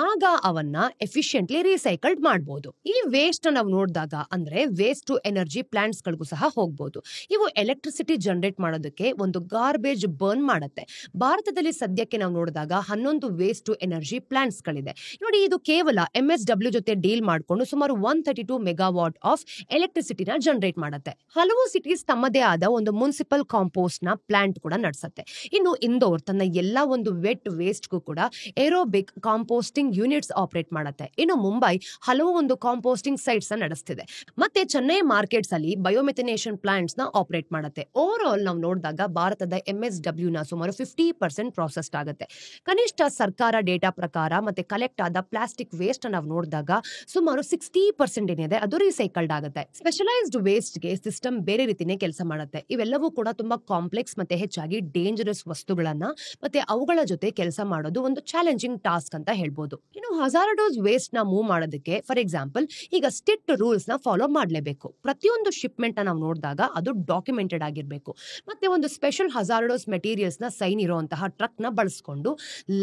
ಆಗ ಅವನ್ನ ಎಫಿಷಿಯಂಟ್ಲಿ ರೀಸೈಕಲ್ಡ್ ಮಾಡಬಹುದು. ಈ ವೇಸ್ಟ್ ನಾವು ನೋಡಿದಾಗ ಜಾಗ ಅಂದ್ರೆ ವೇಸ್ಟ್ ಟು ಎನರ್ಜಿ ಪ್ಲಾಂಟ್ಸ್ ಗಳಿಗೂ ಸಹ ಹೋಗ್ಬೋದು. ಇವು ಎಲೆಕ್ಟ್ರಿಸಿಟಿ ಜನರೇಟ್ ಮಾಡೋದಕ್ಕೆ ಒಂದು ಗಾರ್ಬೇಜ್ ಬರ್ನ್ ಮಾಡುತ್ತೆ. ಭಾರತದಲ್ಲಿ ಸದ್ಯಕ್ಕೆ ನಾವು ನೋಡಿದಾಗ 11 ವೇಸ್ಟ್ ಟು ಎನರ್ಜಿ ಪ್ಲಾಂಟ್ಸ್ ಗಳಿದೆ ನೋಡಿ. ಇದು ಕೇವಲ MSW ಜೊತೆ ಡೀಲ್ ಮಾಡಿಕೊಂಡು ಸುಮಾರು 132 ಮೆಗಾವಾಟ್ ಆಫ್ ಎಲೆಕ್ಟ್ರಿಸಿಟಿನ ಜನರೇಟ್ ಮಾಡುತ್ತೆ. ಹಲವು ಸಿಟೀಸ್ ತಮ್ಮದೇ ಆದ ಒಂದು ಮುನ್ಸಿಪಲ್ ಕಾಂಪೋಸ್ಟ್ ನ ಪ್ಲಾಂಟ್ ಕೂಡ ನಡೆಸುತ್ತೆ. ಇನ್ನು ಇಂದೋರ್ ತನ್ನ ಎಲ್ಲಾ ಒಂದು ವೆಟ್ ವೇಸ್ಟ್ಗೂ ಕೂಡ ಏರೋಬಿಕ್ ಕಾಂಪೋಸ್ಟಿಂಗ್ ಯೂನಿಟ್ಸ್ ಆಪರೇಟ್ ಮಾಡುತ್ತೆ. ಇನ್ನು ಮುಂಬೈ ಹಲವು ಒಂದು ಕಾಂಪೋಸ್ಟಿಂಗ್ ಸೈಟ್ಸ್ ನಡೆಸ್ತಿದೆ. ಮತ್ತೆ ಚೆನ್ನೈ ಮಾರ್ಕೆಟ್ಸ್ ಅಲ್ಲಿ ಬಯೋಮೆಥಿನೇಷನ್ ಪ್ಲಾಂಟ್ಸ್ ನ ಆಪರೇಟ್ ಮಾಡುತ್ತೆ. ಓವರ್ ಆಲ್ ನಾವು ನೋಡಿದಾಗ ಭಾರತದ MSW ನ ಸುಮಾರು 50% ಪ್ರಾಸೆಸ್ಡ್ ಆಗುತ್ತೆ. ಕನಿಷ್ಠ ಸರ್ಕಾರ ಡೇಟಾ ಪ್ರಕಾರ ಮತ್ತೆ ಕಲೆಕ್ಟ್ ಆದ ಪ್ಲಾಸ್ಟಿಕ್ ವೇಸ್ಟ್ ನಾವು ನೋಡಿದಾಗ ಸುಮಾರು 60% ಏನಿದೆ ಅದು ರೀಸೈಕಲ್ಡ್ ಆಗುತ್ತೆ. ಸ್ಪೆಷಲೈಸ್ಡ್ ವೇಸ್ಟ್ ಗೆ ಸಿಸ್ಟಮ್ ಬೇರೆ ರೀತಿನೇ ಕೆಲಸ ಮಾಡುತ್ತೆ. ಇವೆಲ್ಲವೂ ಕೂಡ ತುಂಬಾ ಕಾಂಪ್ಲೆಕ್ಸ್ ಮತ್ತೆ ಹೆಚ್ಚಾಗಿ ಡೇಂಜರಸ್ ವಸ್ತುಗಳನ್ನ ಮತ್ತೆ ಅವುಗಳ ಜೊತೆ ಕೆಲಸ ಮಾಡೋದು ಒಂದು ಚಾಲೆಂಜಿಂಗ್ ಟಾಸ್ಕ್ ಅಂತ ಹೇಳ್ಬೋದು. ಇನ್ನು ಹಜಾರ್ಡೋಸ್ ವೇಸ್ಟ್ ನ ಮೂವ್ ಮಾಡೋದಕ್ಕೆ ಫಾರ್ ಎಕ್ಸಾಂಪಲ್ ಈಗ ಸ್ಟ್ರಿಕ್ಟ್ ರೂಲ್ಸ್ ನ ಫಾಲೋ ಮಾಡಲೇಬೇಕು. ಪ್ರತಿಯೊಂದು ಶಿಪ್ಮೆಂಟ್ ನಾವು ನೋಡಿದಾಗ ಅದು ಡಾಕ್ಯುಮೆಂಟೆಡ್ ಆಗಿರಬೇಕು. ಮತ್ತೆ ಒಂದು ಸ್ಪೆಷಲ್ ಹಜಾರ್ಡೋಸ್ ಮೆಟೀರಿಯಲ್ಸ್ ನ ಸೈನ್ ಇರುವಂತಹ ಟ್ರಕ್ ನ ಬಳಸಿಕೊಂಡು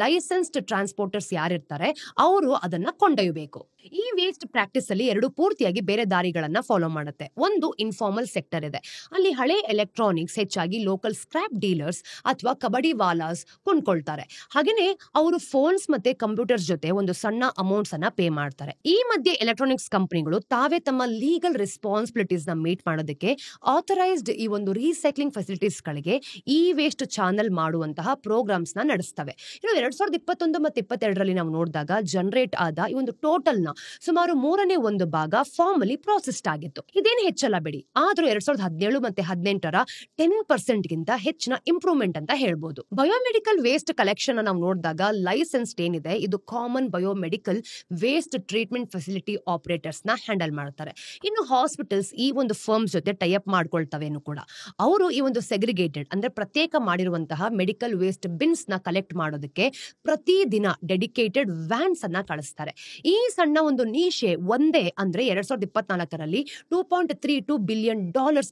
ಲೈಸೆನ್ಸ್ಡ್ ಟ್ರಾನ್ಸ್ಪೋರ್ಟರ್ಸ್ ಯಾರಿರ್ತಾರೆ ಅವರು ಅದನ್ನ ಕೊಂಡೊಯ್ಯಬೇಕು. ಈ ವೇಸ್ಟ್ ಪ್ರಾಕ್ಟೀಸ್ ಅಲ್ಲಿ ಎರಡು ಪೂರ್ತಿಯಾಗಿ ಬೇರೆ ದಾರಿಗಳನ್ನ ಫಾಲೋ ಮಾಡುತ್ತೆ. ಒಂದು ಇನ್ಫಾರ್ಮಲ್ ಸೆಕ್ಟರ್ ಇದೆ. ಅಲ್ಲಿ ಹಳೆ ಎಲೆಕ್ಟ್ರಾನಿಕ್ಸ್ ಹೆಚ್ಚಾಗಿ ಲೋಕಲ್ ಸ್ಕ್ರಾಪ್ ಡೀಲರ್ಸ್ ಅಥವಾ ಕಬಡ್ಡಿ ವಾಲಾಸ್ ಕೊಂಡ್ಕೊಳ್ತಾರೆ. ಹಾಗೇನೆ ಅವರು ಫೋನ್ಸ್ ಮತ್ತೆ ಕಂಪ್ಯೂಟರ್ಸ್ ಜೊತೆ ಒಂದು ಸಣ್ಣ ಅಮೌಂಟ್ಸ್ ಅನ್ನ ಪೇ ಮಾಡ್ತಾರೆ. ಈ ಮಧ್ಯೆ ಎಲೆಕ್ಟ್ರಾನಿಕ್ಸ್ ಕಂಪನಿಗಳು ತಾವೇ ತಮ್ಮ ಲೀಗಲ್ ರೆಸ್ಪಾನ್ಸಿಬಿಲಿಟೀಸ್ ನ ಮೀಟ್ ಮಾಡೋದಕ್ಕೆ ಆಥರೈಸ್ಡ್ ಈ ಒಂದು ರೀಸೈಕ್ಲಿಂಗ್ ಫೆಸಿಲಿಟೀಸ್ ಗಳಿಗೆ ಈ ವೇಸ್ಟ್ ಚಾನಲ್ ಮಾಡುವಂತಹ ಪ್ರೋಗ್ರಾಮ್ಸ್ ನ ನಡೆಸ್ತವೆ. ಇನ್ನು 2021 ಮತ್ತು 2022 ನಾವು ನೋಡಿದಾಗ ಜನರೇಟ್ ಆದ ಈ ಒಂದು ಟೋಟಲ್ ನ ಸುಮಾರು 1/3 ಭಾಗ ಫಾರ್ಮಲಿ ಪ್ರಾಸೆಸ್ಡ್ ಆಗಿತ್ತು. ಇದೇನು ಹೆಚ್ಚಲ್ಲ ಬಿಡಿ, ಆದ್ರೂ 2017 ಮತ್ತೆ 2018 10% ಗಿಂತ ಹೆಚ್ಚಿನ ಇಂಪ್ರೂವ್ಮೆಂಟ್ ಅಂತ ಹೇಳ್ಬೋದು. ಬಯೋಮೆಡಿಕಲ್ ವೇಸ್ಟ್ ಕಲೆಕ್ಷನ್ ನಾವು ನೋಡಿದಾಗ ಲೈಸೆನ್ಸ್ಡ್ ಏನಿದೆ ಇದು common biomedical waste treatment facility operators ನ ಹ್ಯಾಂಡಲ್ ಮಾಡ್ತಾರೆ. ಇನ್ನು ಹಾಸ್ಪಿಟಲ್ಸ್ ಈ ಒಂದು ಫರ್ಮ್ಸ್ ಜೊತೆ ಟೈಅಪ್ ಮಾಡ್ಕೊಳ್ತವೇನು ಕೂಡ. ಅವರು ಈ ಒಂದು ಸೆಗ್ರಿಗೇಟೆಡ್ ಅಂದ್ರೆ ಪ್ರತ್ಯೇಕ ಮಾಡಿರುವಂತಹ ಮೆಡಿಕಲ್ ವೇಸ್ಟ್ ಬಿನ್ಸ್ ನ ಕಲೆಕ್ಟ್ ಮಾಡೋದಕ್ಕೆ ಪ್ರತಿದಿನ ಡೆಡಿಕೇಟೆಡ್ ವ್ಯಾನ್ಸ್ ಅನ್ನ ಕಳಿಸ್ತಾರೆ. ಈ ಸಣ್ಣ ಒಂದು ನೀಶೆ ಒಂದೇ ಅಂದ್ರೆ 2024ರಲ್ಲಿ $2.32 ಬಿಲಿಯನ್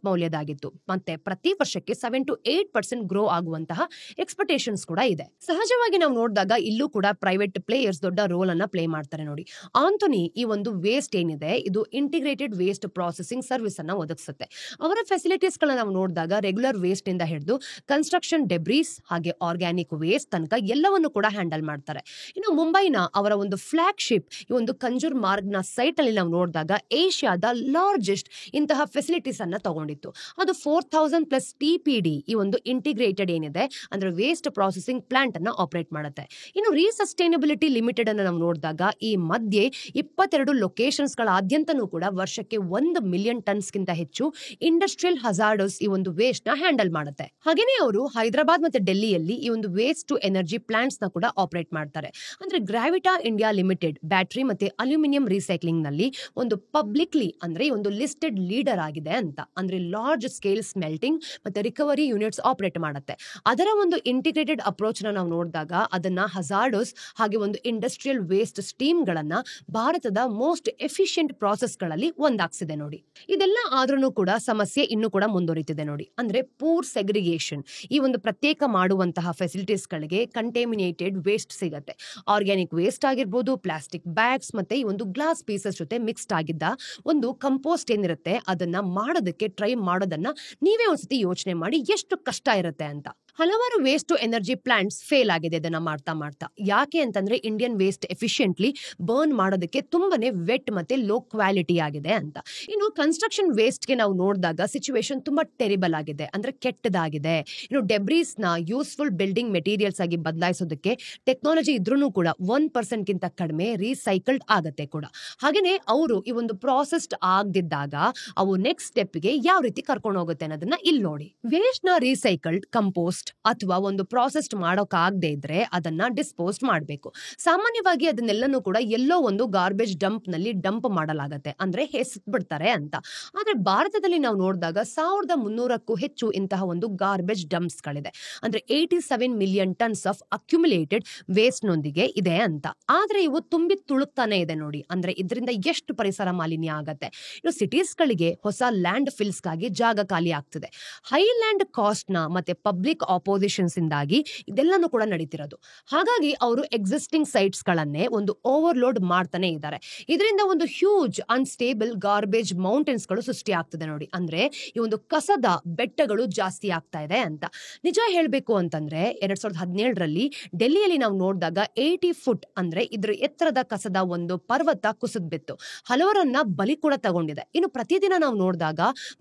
ಮೌಲ್ಯದಾಗಿತ್ತು. ಮತ್ತೆ ಪ್ರತಿ ವರ್ಷಕ್ಕೆ 7 to 8% ಗ್ರೋ ಆಗುವಂತಹ ಎಕ್ಸ್ಪೆಕ್ಟೇಷನ್ಸ್ ಕೂಡ ಇದೆ. ಸಹಜವಾಗಿ ನಾವು ನೋಡಿದಾಗ ಇಲ್ಲೂ ಕೂಡ ಪ್ರೈವೇಟ್ ಪ್ಲೇಯರ್ಸ್ ದೊಡ್ಡ ರೋಲ್ ಅನ್ನ ಪ್ಲೇ ಮಾಡ್ತಾರೆ ನೋಡಿ. ಆಂಥೋನಿ ಈ ಒಂದು ವೇಸ್ಟ್ ಏನಿದೆ ಇದು ಇಂಟಿಗ್ರೇಟೆಡ್ ವೇಸ್ಟ್ ಪ್ರಾಸೆಸಿಂಗ್ ಸರ್ವಿಸ್ ಅನ್ನ ಒದಗಿಸುತ್ತೆ. ಅವರ ಫೆಸಿಲಿಟೀಸ್ ಗಳನ್ನ ನಾವು ನೋಡಿದಾಗ ರೆಗ್ಯುಲರ್ ವೇಸ್ಟ್ ಇಂದ ಹಿಡಿದು ಕನ್ಸ್ಟ್ರಕ್ಷನ್ ಡೆಬ್ರೀಸ್ ಹಾಗೆ ಆರ್ಗ್ಯಾನಿಕ್ ವೇಸ್ಟ್ ತನಕ ಎಲ್ಲವನ್ನು ಕೂಡ ಹ್ಯಾಂಡಲ್ ಮಾಡ್ತಾರೆ. ಇನ್ನು ಮುಂಬೈನ ಅವರ ಒಂದು ಫ್ಲಾಗ್ಶಿಪ್ ಈ ಒಂದು ಕಂಜೂರ್ ಮಾರ್ಗ್ ನ ಸೈಟ್ ಅಲ್ಲಿ ನಾವು ನೋಡಿದಾಗ ಏಷ್ಯಾದ ಲಾರ್ಜೆಸ್ಟ್ ಇಂತಹ ಫೆಸಿಲಿಟೀಸ್ ಅನ್ನ ತಗೊಂಡಿತ್ತು. ಅದು 4000+ TPD ಈ ಒಂದು ಇಂಟಿಗ್ರೇಟೆಡ್ ಏನಿದೆ ಅಂದ್ರೆ ವೇಸ್ಟ್ ಪ್ರಾಸೆಸಿಂಗ್ ಪ್ಲಾಂಟ್ ಅನ್ನ ಆಪರೇಟ್ ಮಾಡುತ್ತೆ. ಇನ್ನು ರೀಸಸ್ಟೈನಬಿಲಿಟಿ ಲಿಮಿಟೆಡ್ ಅನ್ನ ನಾವು ನೋಡಿದಾಗ ಈ ಮಧ್ಯೆ 22 ಲೊಕೇಶನ್ಸ್ ಗಳಾದ್ಯಂತನೂ ಕೂಡ ವರ್ಷಕ್ಕೆ 1 ಮಿಲಿಯನ್ ಟನ್ಸ್ ಗಿಂತ ಹೆಚ್ಚು ಇಂಡಸ್ಟ್ರಿಯಲ್ ಹಜಾರ್ಡಸ್ ಈ ಒಂದು ವೇಸ್ಟ್ ನ ಹ್ಯಾಂಡಲ್ ಮಾಡುತ್ತೆ. ಹಾಗೇನೆ ಅವರು ಹೈದರಾಬಾದ್ ಮತ್ತೆ ಡೆಲ್ಲಿಯಲ್ಲಿ ಈ ಒಂದು ವೇಸ್ಟ್ ಟು ಎನರ್ಜಿ ಪ್ಲಾಂಟ್ಸ್ ನ ಕೂಡ ಆಪರೇಟ್ ಮಾಡ್ತಾರೆ. ಅಂದ್ರೆ ಗ್ರಾವಿಟಾ ಇಂಡಿಯಾ ಲಿಮಿಟೆಡ್ ಬ್ಯಾಟರಿ ಮತ್ತೆ ಅಲ್ಯೂಮಿನಿಯಂ ರೀಸೈಕ್ಲಿಂಗ್ ನಲ್ಲಿ ಒಂದು ಪಬ್ಲಿಕ್ಲಿ ಅಂದ್ರೆ ಒಂದು ಲಿಸ್ಟೆಡ್ ಲೀಡರ್ ಆಗಿದೆ ಅಂತ. ಅಂದ್ರೆ ಲಾರ್ಜ್ ಸ್ಕೇಲ್ ಸ್ಮೆಲ್ಟಿಂಗ್ ಮತ್ತೆ ರಿಕವರಿ ಯೂನಿಟ್ಸ್ ಆಪರೇಟ್ ಮಾಡುತ್ತೆ. ಅದರ ಒಂದು ಇಂಟಿಗ್ರೇಟೆಡ್ ಅಪ್ರೋಚ್ ನಾವು ನೋಡಿದಾಗ ಅದನ್ನ ಹಜಾರ್ಡಸ್ ಹಾಗೆ ಒಂದು ಇಂಡಸ್ಟ್ರಿಯಲ್ ವೇಸ್ಟ್ ಸ್ಟೀಮ್ ಗಳನ್ನ ಭಾರತದ ಮೋಸ್ಟ್ ಎಫಿಷಿಯಂಟ್ ಪ್ರಾಸೆಸ್ ಗಳಲ್ಲಿ ಒಂದಾಗ್ಸಿದೆ ನೋಡಿ. ಇದೆಲ್ಲ ಆದ್ರೂ ಕೂಡ ಸಮಸ್ಯೆ ಇನ್ನೂ ಕೂಡ ಮುಂದುವರಿತಿದೆ ನೋಡಿ. ಅಂದ್ರೆ ಪೂರ್ ಸೆಗ್ರಿಗೇಷನ್ ಈ ಒಂದು ಪ್ರತ್ಯೇಕ ಮಾಡುವಂತಹ ಫೆಸಿಲಿಟೀಸ್ ಗಳಿಗೆ ಕಂಟೇಮಿನೇಟೆಡ್ ವೇಸ್ಟ್ ಸಿಗುತ್ತೆ. ಆರ್ಗ್ಯಾನಿಕ್ ವೇಸ್ಟ್ ಆಗಿರ್ಬೋದು, ಪ್ಲಾಸ್ಟಿಕ್ ಬ್ಯಾಗ್ಸ್ ಮತ್ತೆ ಈ ಒಂದು ಗ್ಲಾಸ್ ಪೀಸಸ್ ಜೊತೆ ಮಿಕ್ಸ್ಡ್ ಆಗಿದ್ದ ಒಂದು ಕಂಪೋಸ್ಟ್ ಏನಿರುತ್ತೆ ಅದನ್ನ ಮಾಡೋದಕ್ಕೆ ಟ್ರೈ ಮಾಡೋದನ್ನ ನೀವೇ ಒಂದ್ಸತಿ ಯೋಚನೆ ಮಾಡಿ ಎಷ್ಟು ಕಷ್ಟ ಇರುತ್ತೆ ಅಂತ. ಹಲವಾರು waste to energy plants fail ಆಗಿದೆ ಇದನ್ನ ಮಾಡ್ತಾ ಮಾಡ್ತಾ. ಯಾಕೆ ಅಂತಂದ್ರೆ ಇಂಡಿಯನ್ ವೇಸ್ಟ್ ಎಫಿಷಿಯಂಟ್ಲಿ ಬರ್ನ್ ಮಾಡೋದಕ್ಕೆ ತುಂಬಾನೇ ವೆಟ್ ಮತ್ತೆ ಲೋ ಕ್ವಾಲಿಟಿ ಆಗಿದೆ ಅಂತ. ಇನ್ನು ಕನ್ಸ್ಟ್ರಕ್ಷನ್ ವೇಸ್ಟ್ ಗೆ ನಾವು ನೋಡಿದಾಗ ಸಿಚುವೇಶನ್ ತುಂಬಾ ಟೆರಿಬಲ್ ಆಗಿದೆ, ಅಂದ್ರೆ ಕೆಟ್ಟದಾಗಿದೆ. ಇನ್ನು ಡೆಬ್ರೀಸ್ ನ ಯೂಸ್ಫುಲ್ ಬಿಲ್ಡಿಂಗ್ ಮೆಟೀರಿಯಲ್ಸ್ ಆಗಿ ಬದಲಾಯಿಸೋದಕ್ಕೆ ಟೆಕ್ನಾಲಜಿ ಇದ್ರೂ ಕೂಡ 1% ಗಿಂತ ಕಡಿಮೆ ರೀಸೈಕಲ್ಡ್ ಆಗತ್ತೆ ಕೂಡ. ಹಾಗೇನೆ ಅವರು ಈ ಒಂದು ಪ್ರಾಸೆಸ್ಡ್ ಆಗದಿದ್ದಾಗ ಅವು ನೆಕ್ಸ್ಟ್ ಸ್ಟೆಪ್ ಗೆ ಯಾವ ರೀತಿ ಕರ್ಕೊಂಡು ಹೋಗುತ್ತೆ ಅನ್ನೋದನ್ನ ಇಲ್ಲಿ ನೋಡಿ. ವೇಸ್ಟ್ ನ ರೀಸೈಕಲ್ಡ್ ಕಂಪೋಸ್ಟ್ ಅಥವಾ ಒಂದು ಪ್ರಾಸೆಸ್ಡ್ ಮಾಡೋಕ್ ಆಗದೆ ಇದ್ರೆ ಅದನ್ನ ಡಿಸ್ಪೋಸ್ ಮಾಡಬೇಕು. ಸಾಮಾನ್ಯವಾಗಿ ಅದನ್ನೆಲ್ಲನೂ ಕೂಡ ಎಲ್ಲೋ ಒಂದು ಗಾರ್ಬೇಜ್ ಡಂಪ್ ನಲ್ಲಿ ಡಂಪ್ ಮಾಡಲಾಗತ್ತೆ, ಅಂದ್ರೆ ಬಿಡ್ತಾರೆ ಅಂತ. ಆದ್ರೆ ಭಾರತದಲ್ಲಿ ನಾವು ನೋಡಿದಾಗ 1300ಕ್ಕೂ ಹೆಚ್ಚು ಇಂತಹ ಒಂದು ಗಾರ್ಬೇಜ್ ಡಂಪ್ಸ್ ಗಳಿದೆ. ಅಂದ್ರೆ 87 million tons of accumulated waste ನೊಂದಿಗೆ ಇದೆ ಅಂತ. ಆದ್ರೆ ಇವು ತುಂಬಿ ತುಳುಕ್ತಾನೆ ಇದೆ ನೋಡಿ. ಅಂದ್ರೆ ಇದರಿಂದ ಎಷ್ಟು ಪರಿಸರ ಮಾಲಿನ್ಯ ಆಗತ್ತೆ. ಇನ್ನು ಸಿಟೀಸ್ ಗಳಿಗೆ ಹೊಸ ಲ್ಯಾಂಡ್ ಫಿಲ್ಸ್ ಗಾಗಿ ಜಾಗ ಖಾಲಿ ಆಗ್ತಿದೆ. ಹೈ ಲ್ಯಾಂಡ್ ಕಾಸ್ಟ್ ನ ಮತ್ತೆ ಪಬ್ಲಿಕ್ ಆಪೋಸಿಷನ್ಸ್ ಇಂದಾಗಿ ಇದೆಲ್ಲಾನು ಕೂಡ ನಡೀತಿರೋದು. ಹಾಗಾಗಿ ಅವರು ಎಕ್ಸಿಸ್ಟಿಂಗ್ ಸೈಟ್ಸ್ ಗಳನ್ನೇ ಒಂದು ಓವರ್ಲೋಡ್ ಮಾಡ್ತಾನೆ ಇದ್ದಾರೆ. ಇದರಿಂದ ಒಂದು ಹ್ಯೂಜ್ ಅನ್ಸ್ಟೇಬಲ್ ಗಾರ್ಬೇಜ್ ಮೌಂಟೇನ್ಸ್ ಗಳು ಸೃಷ್ಟಿ ಆಗ್ತದೆ ನೋಡಿ. ಅಂದ್ರೆ ಈ ಒಂದು ಕಸದ ಬೆಟ್ಟಗಳು ಜಾಸ್ತಿ ಆಗ್ತಾ ಇದೆ ಅಂತ. ನಿಜ ಹೇಳ್ಬೇಕು ಅಂತಂದ್ರೆ 2017ರಲ್ಲಿ ಡೆಲ್ಲಿಯಲ್ಲಿ ನಾವು ನೋಡಿದಾಗ 80 ಫುಟ್ ಅಂದ್ರೆ ಇದ್ರ ಎತ್ತರದ ಕಸದ ಒಂದು ಪರ್ವತ ಕುಸಿದ್ ಬಿತ್ತು. ಹಲವರನ್ನ ಬಲಿ ಕೂಡ ತಗೊಂಡಿದೆ. ಇನ್ನು ಪ್ರತಿದಿನ ನಾವು ನೋಡಿದಾಗ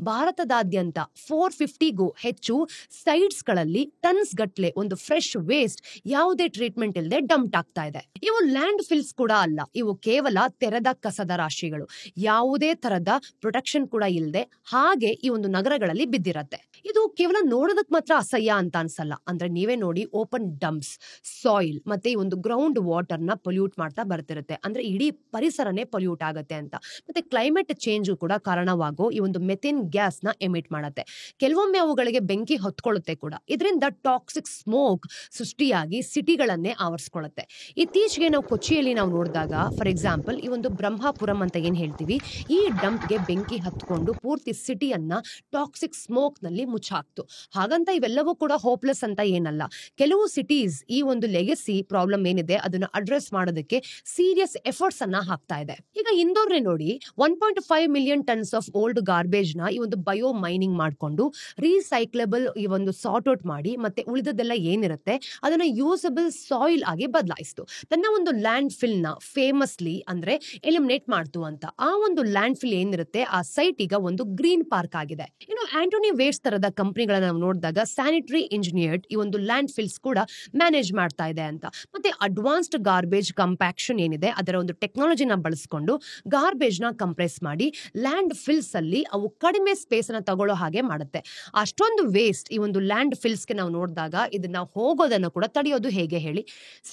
ಭಾರತದಾದ್ಯಂತ 450ಗೂ ಹೆಚ್ಚು ಸೈಟ್ಸ್ ಗಳಲ್ಲಿ ಟನ್ಸ್ ಗಟ್ಲೆ ಒಂದು ಫ್ರೆಶ್ ವೇಸ್ಟ್ ಯಾವುದೇ ಟ್ರೀಟ್ಮೆಂಟ್ ಇಲ್ಲದೆ ಡಂಪ್ ಆಗ್ತಾ ಇದೆ. ಇವು ಲ್ಯಾಂಡ್ ಫಿಲ್ಸ್ ಕೂಡ ಅಲ್ಲ, ಇವು ಕೇವಲ ತೆರೆದ ಕಸದ ರಾಶಿಗಳು. ಯಾವುದೇ ತರದ ಪ್ರೊಟೆಕ್ಷನ್ ಕೂಡ ಇಲ್ಲದೆ ಹಾಗೆ ಈ ಒಂದು ನಗರಗಳಲ್ಲಿ ಬಿದ್ದಿರತ್ತೆ. ಇದು ಕೇವಲ ನೋಡೋದಕ್ ಮಾತ್ರ ಅಸಹ್ಯ ಅಂತ ಅನ್ಸಲ್ಲ. ಅಂದ್ರೆ ನೀವೇ ನೋಡಿ, ಓಪನ್ ಡಂಪ್ಸ್, ಸಾಯಿಲ್ ಮತ್ತೆ ಈ ಒಂದು ಗ್ರೌಂಡ್ ವಾಟರ್ ನ ಪೊಲ್ಯೂಟ್ ಮಾಡ್ತಾ ಬರ್ತಿರುತ್ತೆ. ಅಂದ್ರೆ ಇಡೀ ಪರಿಸರನೇ ಪೊಲ್ಯೂಟ್ ಆಗತ್ತೆ ಅಂತ. ಮತ್ತೆ ಕ್ಲೈಮೇಟ್ ಚೇಂಜ್ ಕೂಡ ಕಾರಣವಾಗೋ ಈ ಒಂದು ಮೆಥೇನ್ ಗ್ಯಾಸ್ ನ ಎಮಿಟ್ ಮಾಡತ್ತೆ. ಕೆಲವೊಮ್ಮೆ ಅವುಗಳಿಗೆ ಬೆಂಕಿ ಹೊತ್ಕೊಳ್ಳುತ್ತೆ ಕೂಡ. ಇದರಿಂದ ಟಾಕ್ಸಿಕ್ ಸ್ಮೋಕ್ ಸೃಷ್ಟಿಯಾಗಿ ಸಿಟಿಗಳನ್ನೇ ಆವರಿಸ್ಕೊಳ್ಳುತ್ತೆ. ಇತ್ತೀಚೆಗೆ ನಾವು ಕೊಚ್ಚಿಯಲ್ಲಿ ನಾವು ನೋಡಿದಾಗ, ಫಾರ್ ಎಕ್ಸಾಂಪಲ್, ಈ ಒಂದು ಬ್ರಹ್ಮಪುರಂ ಅಂತ ಏನ್ ಹೇಳ್ತೀವಿ, ಈ ಡಂಪ್ಗೆ ಬೆಂಕಿ ಹತ್ಕೊಂಡು ಪೂರ್ತಿ ಸಿಟಿಯನ್ನ ಟಾಕ್ಸಿಕ್ ಸ್ಮೋಕ್ ನಲ್ಲಿ ಮುಚ್ಚಾಕ್ತು. ಹಾಗಂತ ಇವೆಲ್ಲವೂ ಕೂಡ ಹೋಪ್ಲೆಸ್ ಅಂತ ಏನಲ್ಲ. ಕೆಲವು ಸಿಟೀಸ್ ಈ ಒಂದು ಲೆಗಸಿ ಪ್ರಾಬ್ಲಮ್ ಏನಿದೆ ಅದನ್ನ ಅಡ್ರೆಸ್ ಮಾಡೋದಕ್ಕೆ ಸೀರಿಯಸ್ ಎಫರ್ಟ್ಸ್ ಅನ್ನ ಹಾಕ್ತಾ ಇದೆ. ಈಗ ಇಂದೋರ್ನೆ ನೋಡಿ, 1.5 million tons of old garbage ನ ಈ ಒಂದು ಬಯೋ ಮೈನಿಂಗ್ ಮಾಡ್ಕೊಂಡು ರೀಸೈಕ್ಲೇಬಲ್ ಈ ಒಂದು ಸಾರ್ಟ್ ಔಟ್ ಮಾಡಿ ಮತ್ತೆ ಉಳಿದದೆಲ್ಲ ಏನಿರುತ್ತೆ ಅದನ್ನ ಯೂಸಬಲ್ ಸಾಯಿಲ್ ಆಗಿ ಬದಲಾಯಿಸ್ತು. ತನ್ನ ಒಂದು ಲ್ಯಾಂಡ್ ಫಿಲ್ ನ ಫೇಮಸ್ಲಿ ಅಂದ್ರೆ ಎಲಿಮಿನೇಟ್ ಮಾಡ್ತು ಅಂತ. ಆ ಒಂದು ಲ್ಯಾಂಡ್ ಫಿಲ್ ಏನಿರುತ್ತೆ ಆ ಸೈಟ್ ಈಗ ಒಂದು ಗ್ರೀನ್ ಪಾರ್ಕ್ ಆಗಿದೆ. ಇನ್ನು ಆಂಟೋನಿ ವೇಸ್ಟ್ ತರದ ಕಂಪನಿಗಳನ್ನ ನಾವು ನೋಡಿದಾಗ ಸ್ಯಾನಿಟರಿ ಇಂಜಿನಿಯರ್ಡ್ ಈ ಒಂದು ಲ್ಯಾಂಡ್ ಫಿಲ್ಸ್ ಕೂಡ ಮ್ಯಾನೇಜ್ ಮಾಡ್ತಾ ಇದೆ ಅಂತ. ಮತ್ತೆ ಅಡ್ವಾನ್ಸ್ಡ್ ಗಾರ್ಬೇಜ್ ಕಂಪ್ಯಾಕ್ಷನ್ ಏನಿದೆ ಅದರ ಒಂದು ಟೆಕ್ನಾಲಜಿನ ಬಳಸ್ಕೊಂಡು ಗಾರ್ಬೇಜ್ ನ ಕಂಪ್ರೆಸ್ ಮಾಡಿ ಲ್ಯಾಂಡ್ ಫಿಲ್ಸ್ ಅಲ್ಲಿ ಅವು ಕಡಿಮೆ ಸ್ಪೇಸ್ ಅನ್ನ ತಗೊಳ್ಳೋ ಹಾಗೆ ಮಾಡುತ್ತೆ. ಅಷ್ಟೊಂದು ವೇಸ್ಟ್ ಈ ಒಂದು ಲ್ಯಾಂಡ್ ಫಿಲ್ಸ್ ಗೆ ನಾವು ನೋಡಿದಾಗ ಇದನ್ನ ಹೋಗೋದನ್ನು ಕೂಡ ತಡೆಯೋದು ಹೇಗೆ ಹೇಳಿ?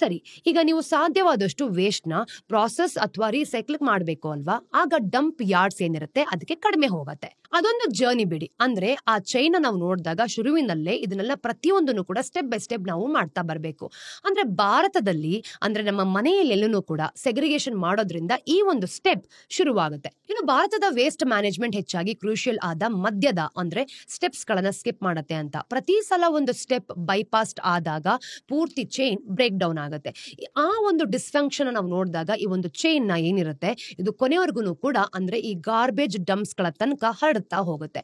ಸರಿ, ಈಗ ನೀವು ಸಾಧ್ಯವಾದಷ್ಟು ವೇಸ್ಟ್ ನ ಪ್ರಾಸೆಸ್ ಅಥವಾ ರೀಸೈಕ್ಲ್ ಮಾಡಬೇಕು ಅಲ್ವಾ? ಆಗ ಡಂಪ್ ಯಾರ್ಡ್ಸ್ ಏನಿರುತ್ತೆ ಅದಕ್ಕೆ ಕಡಿಮೆ ಹೋಗುತ್ತೆ. ಅದೊಂದು ಜರ್ನಿ ಬಿಡಿ. ಅಂದ್ರೆ ಆ ಚೈನ್ ನಾವು ನೋಡಿದಾಗ ಶುರುವಿನಲ್ಲೇ ಇದನ್ನೆಲ್ಲ ಪ್ರತಿಯೊಂದನ್ನು ಕೂಡ ಸ್ಟೆಪ್ ಬೈ ಸ್ಟೆಪ್ ನಾವು ಮಾಡ್ತಾ ಬರಬೇಕು. ಅಂದ್ರೆ ಭಾರತದಲ್ಲಿ ಅಂದ್ರೆ ನಮ್ಮ ಮನೆಯಲ್ಲೆಲ್ಲೂ ಕೂಡ ಸೆಗ್ರಿಗೇಷನ್ ಮಾಡೋದ್ರಿಂದ ಈ ಒಂದು ಸ್ಟೆಪ್ ಶುರುವಾಗುತ್ತೆ. ಇನ್ನು ಭಾರತದ ವೇಸ್ಟ್ ಮ್ಯಾನೇಜ್ಮೆಂಟ್ ಹೆಚ್ಚಾಗಿ ಕ್ರೂಷಿಯಲ್ ಆದ ಮಧ್ಯದ ಅಂದ್ರೆ ಸ್ಟೆಪ್ಸ್ ಗಳನ್ನ ಸ್ಕಿಪ್ ಮಾಡುತ್ತೆ ಅಂತ. ಪ್ರತಿ ಸಲ ಒಂದು ಸ್ಟೆಪ್ ಬೈಪಾಸ್ ಆದಾಗ ಪೂರ್ತಿ ಚೈನ್ ಬ್ರೇಕ್ ಡೌನ್ ಆಗುತ್ತೆ. ಆ ಒಂದು ಡಿಸ್ಫಂಕ್ಷನ್ ನಾವು ನೋಡಿದಾಗ ಈ ಒಂದು ಚೈನ್ ನ ಏನಿರುತ್ತೆ ಇದು ಕೊನೆವರೆಗೂ ಕೂಡ ಅಂದ್ರೆ ಈ ಗಾರ್ಬೇಜ್ ಡಂಪ್ಸ್ ಗಳ ತನಕ ಹರಡುತ್ತಾ ಹೋಗುತ್ತೆ.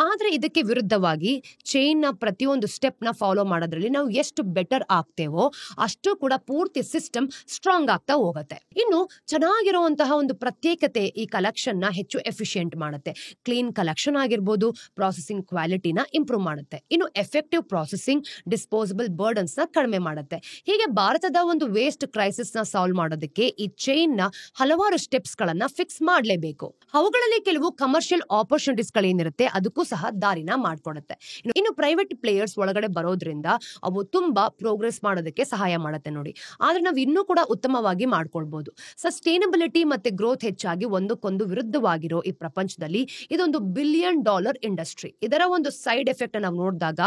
ಆದ್ರೆ ಇದಕ್ಕೆ ವಿರುದ್ಧವಾಗಿ ಚೈನ್ ನ ಪ್ರತಿಯೊಂದು ಸ್ಟೆಪ್ ನ ಫಾಲೋ ಮಾಡೋದ್ರಲ್ಲಿ ನಾವು ಎಷ್ಟು ಬೆಟರ್ ಆಗ್ತೇವೋ ಅಷ್ಟು ಕೂಡ ಪೂರ್ತಿ ಸಿಸ್ಟಮ್ ಸ್ಟ್ರಾಂಗ್ ಆಗ್ತಾ ಹೋಗುತ್ತೆ. ಇನ್ನು ಚೆನ್ನಾಗಿರುವಂತಹ ಒಂದು ಪ್ರತ್ಯೇಕತೆ ಈ ಕಲೆಕ್ಷನ್ ನ ಹೆಚ್ಚು ಎಫಿಷಿಯಂಟ್ ಮಾಡುತ್ತೆ. ಕ್ಲೀನ್ ಕಲೆಕ್ಷನ್ ಆಗಿರ್ಬೋದು, ಪ್ರಾಸೆಸಿಂಗ್ ಕ್ವಾಲಿಟಿನ ಇಂಪ್ರೂವ್ ಮಾಡುತ್ತೆ. ಇನ್ನು ಎಫೆಕ್ಟಿವ್ ಪ್ರಾಸೆಸಿಂಗ್ ಡಿಸ್ಪೋಸಬಲ್ ಬರ್ಡನ್ಸ್ ನ ಕಡಿಮೆ ಮಾಡುತ್ತೆ. ಹೀಗೆ ಭಾರತದ ಒಂದು ವೇಸ್ಟ್ ಕ್ರೈಸಿಸ್ ನ ಸಾಲ್ವ್ ಮಾಡೋದಕ್ಕೆ ಈ ಚೈನ್ ನ ಹಲವಾರು ಸ್ಟೆಪ್ಸ್ ಗಳನ್ನ ಫಿಕ್ಸ್ ಮಾಡಲೇಬೇಕು. ಅವುಗಳಲ್ಲಿ ಕೆಲವು ಕಮರ್ಷಿಯಲ್ ಆಪರ್ಚುನಿಟೀಸ್ ಗಳೇನಿರುತ್ತೆ ಅದಕ್ಕೂ ಸಹ ದಾರಿನ ಮಾಡ್ಕೊಡುತ್ತೆ. ಇನ್ನು ಪ್ರೈವೇಟ್ ಪ್ಲೇಯರ್ಸ್ ಒಳಗಡೆ ಬರೋದ್ರಿಂದ ಅವು ತುಂಬಾ ಪ್ರೋಗ್ರೆಸ್ ಮಾಡೋದಕ್ಕೆ ಸಹಾಯ ಮಾಡುತ್ತೆ ನೋಡಿ. ಆದ್ರೆ ನಾವು ಇನ್ನೂ ಕೂಡ ಉತ್ತಮವಾಗಿ ಮಾಡ್ಕೊಳ್ಬಹುದು. ಸಸ್ಟೈನಬಿಲಿಟಿ ಮತ್ತೆ ಗ್ರೋತ್ ಹೆಚ್ಚಾಗಿ ಒಂದಕ್ಕೊಂದು ವಿರುದ್ಧವಾಗಿರೋ ಈ ಪ್ರಪಂಚದಲ್ಲಿ ಇದೊಂದು $1 ಬಿಲಿಯನ್ ಇಂಡಸ್ಟ್ರಿ. ಇದರ ಒಂದು ಸೈಡ್ ಎಫೆಕ್ಟ್ ನಾವು ನೋಡಿದಾಗ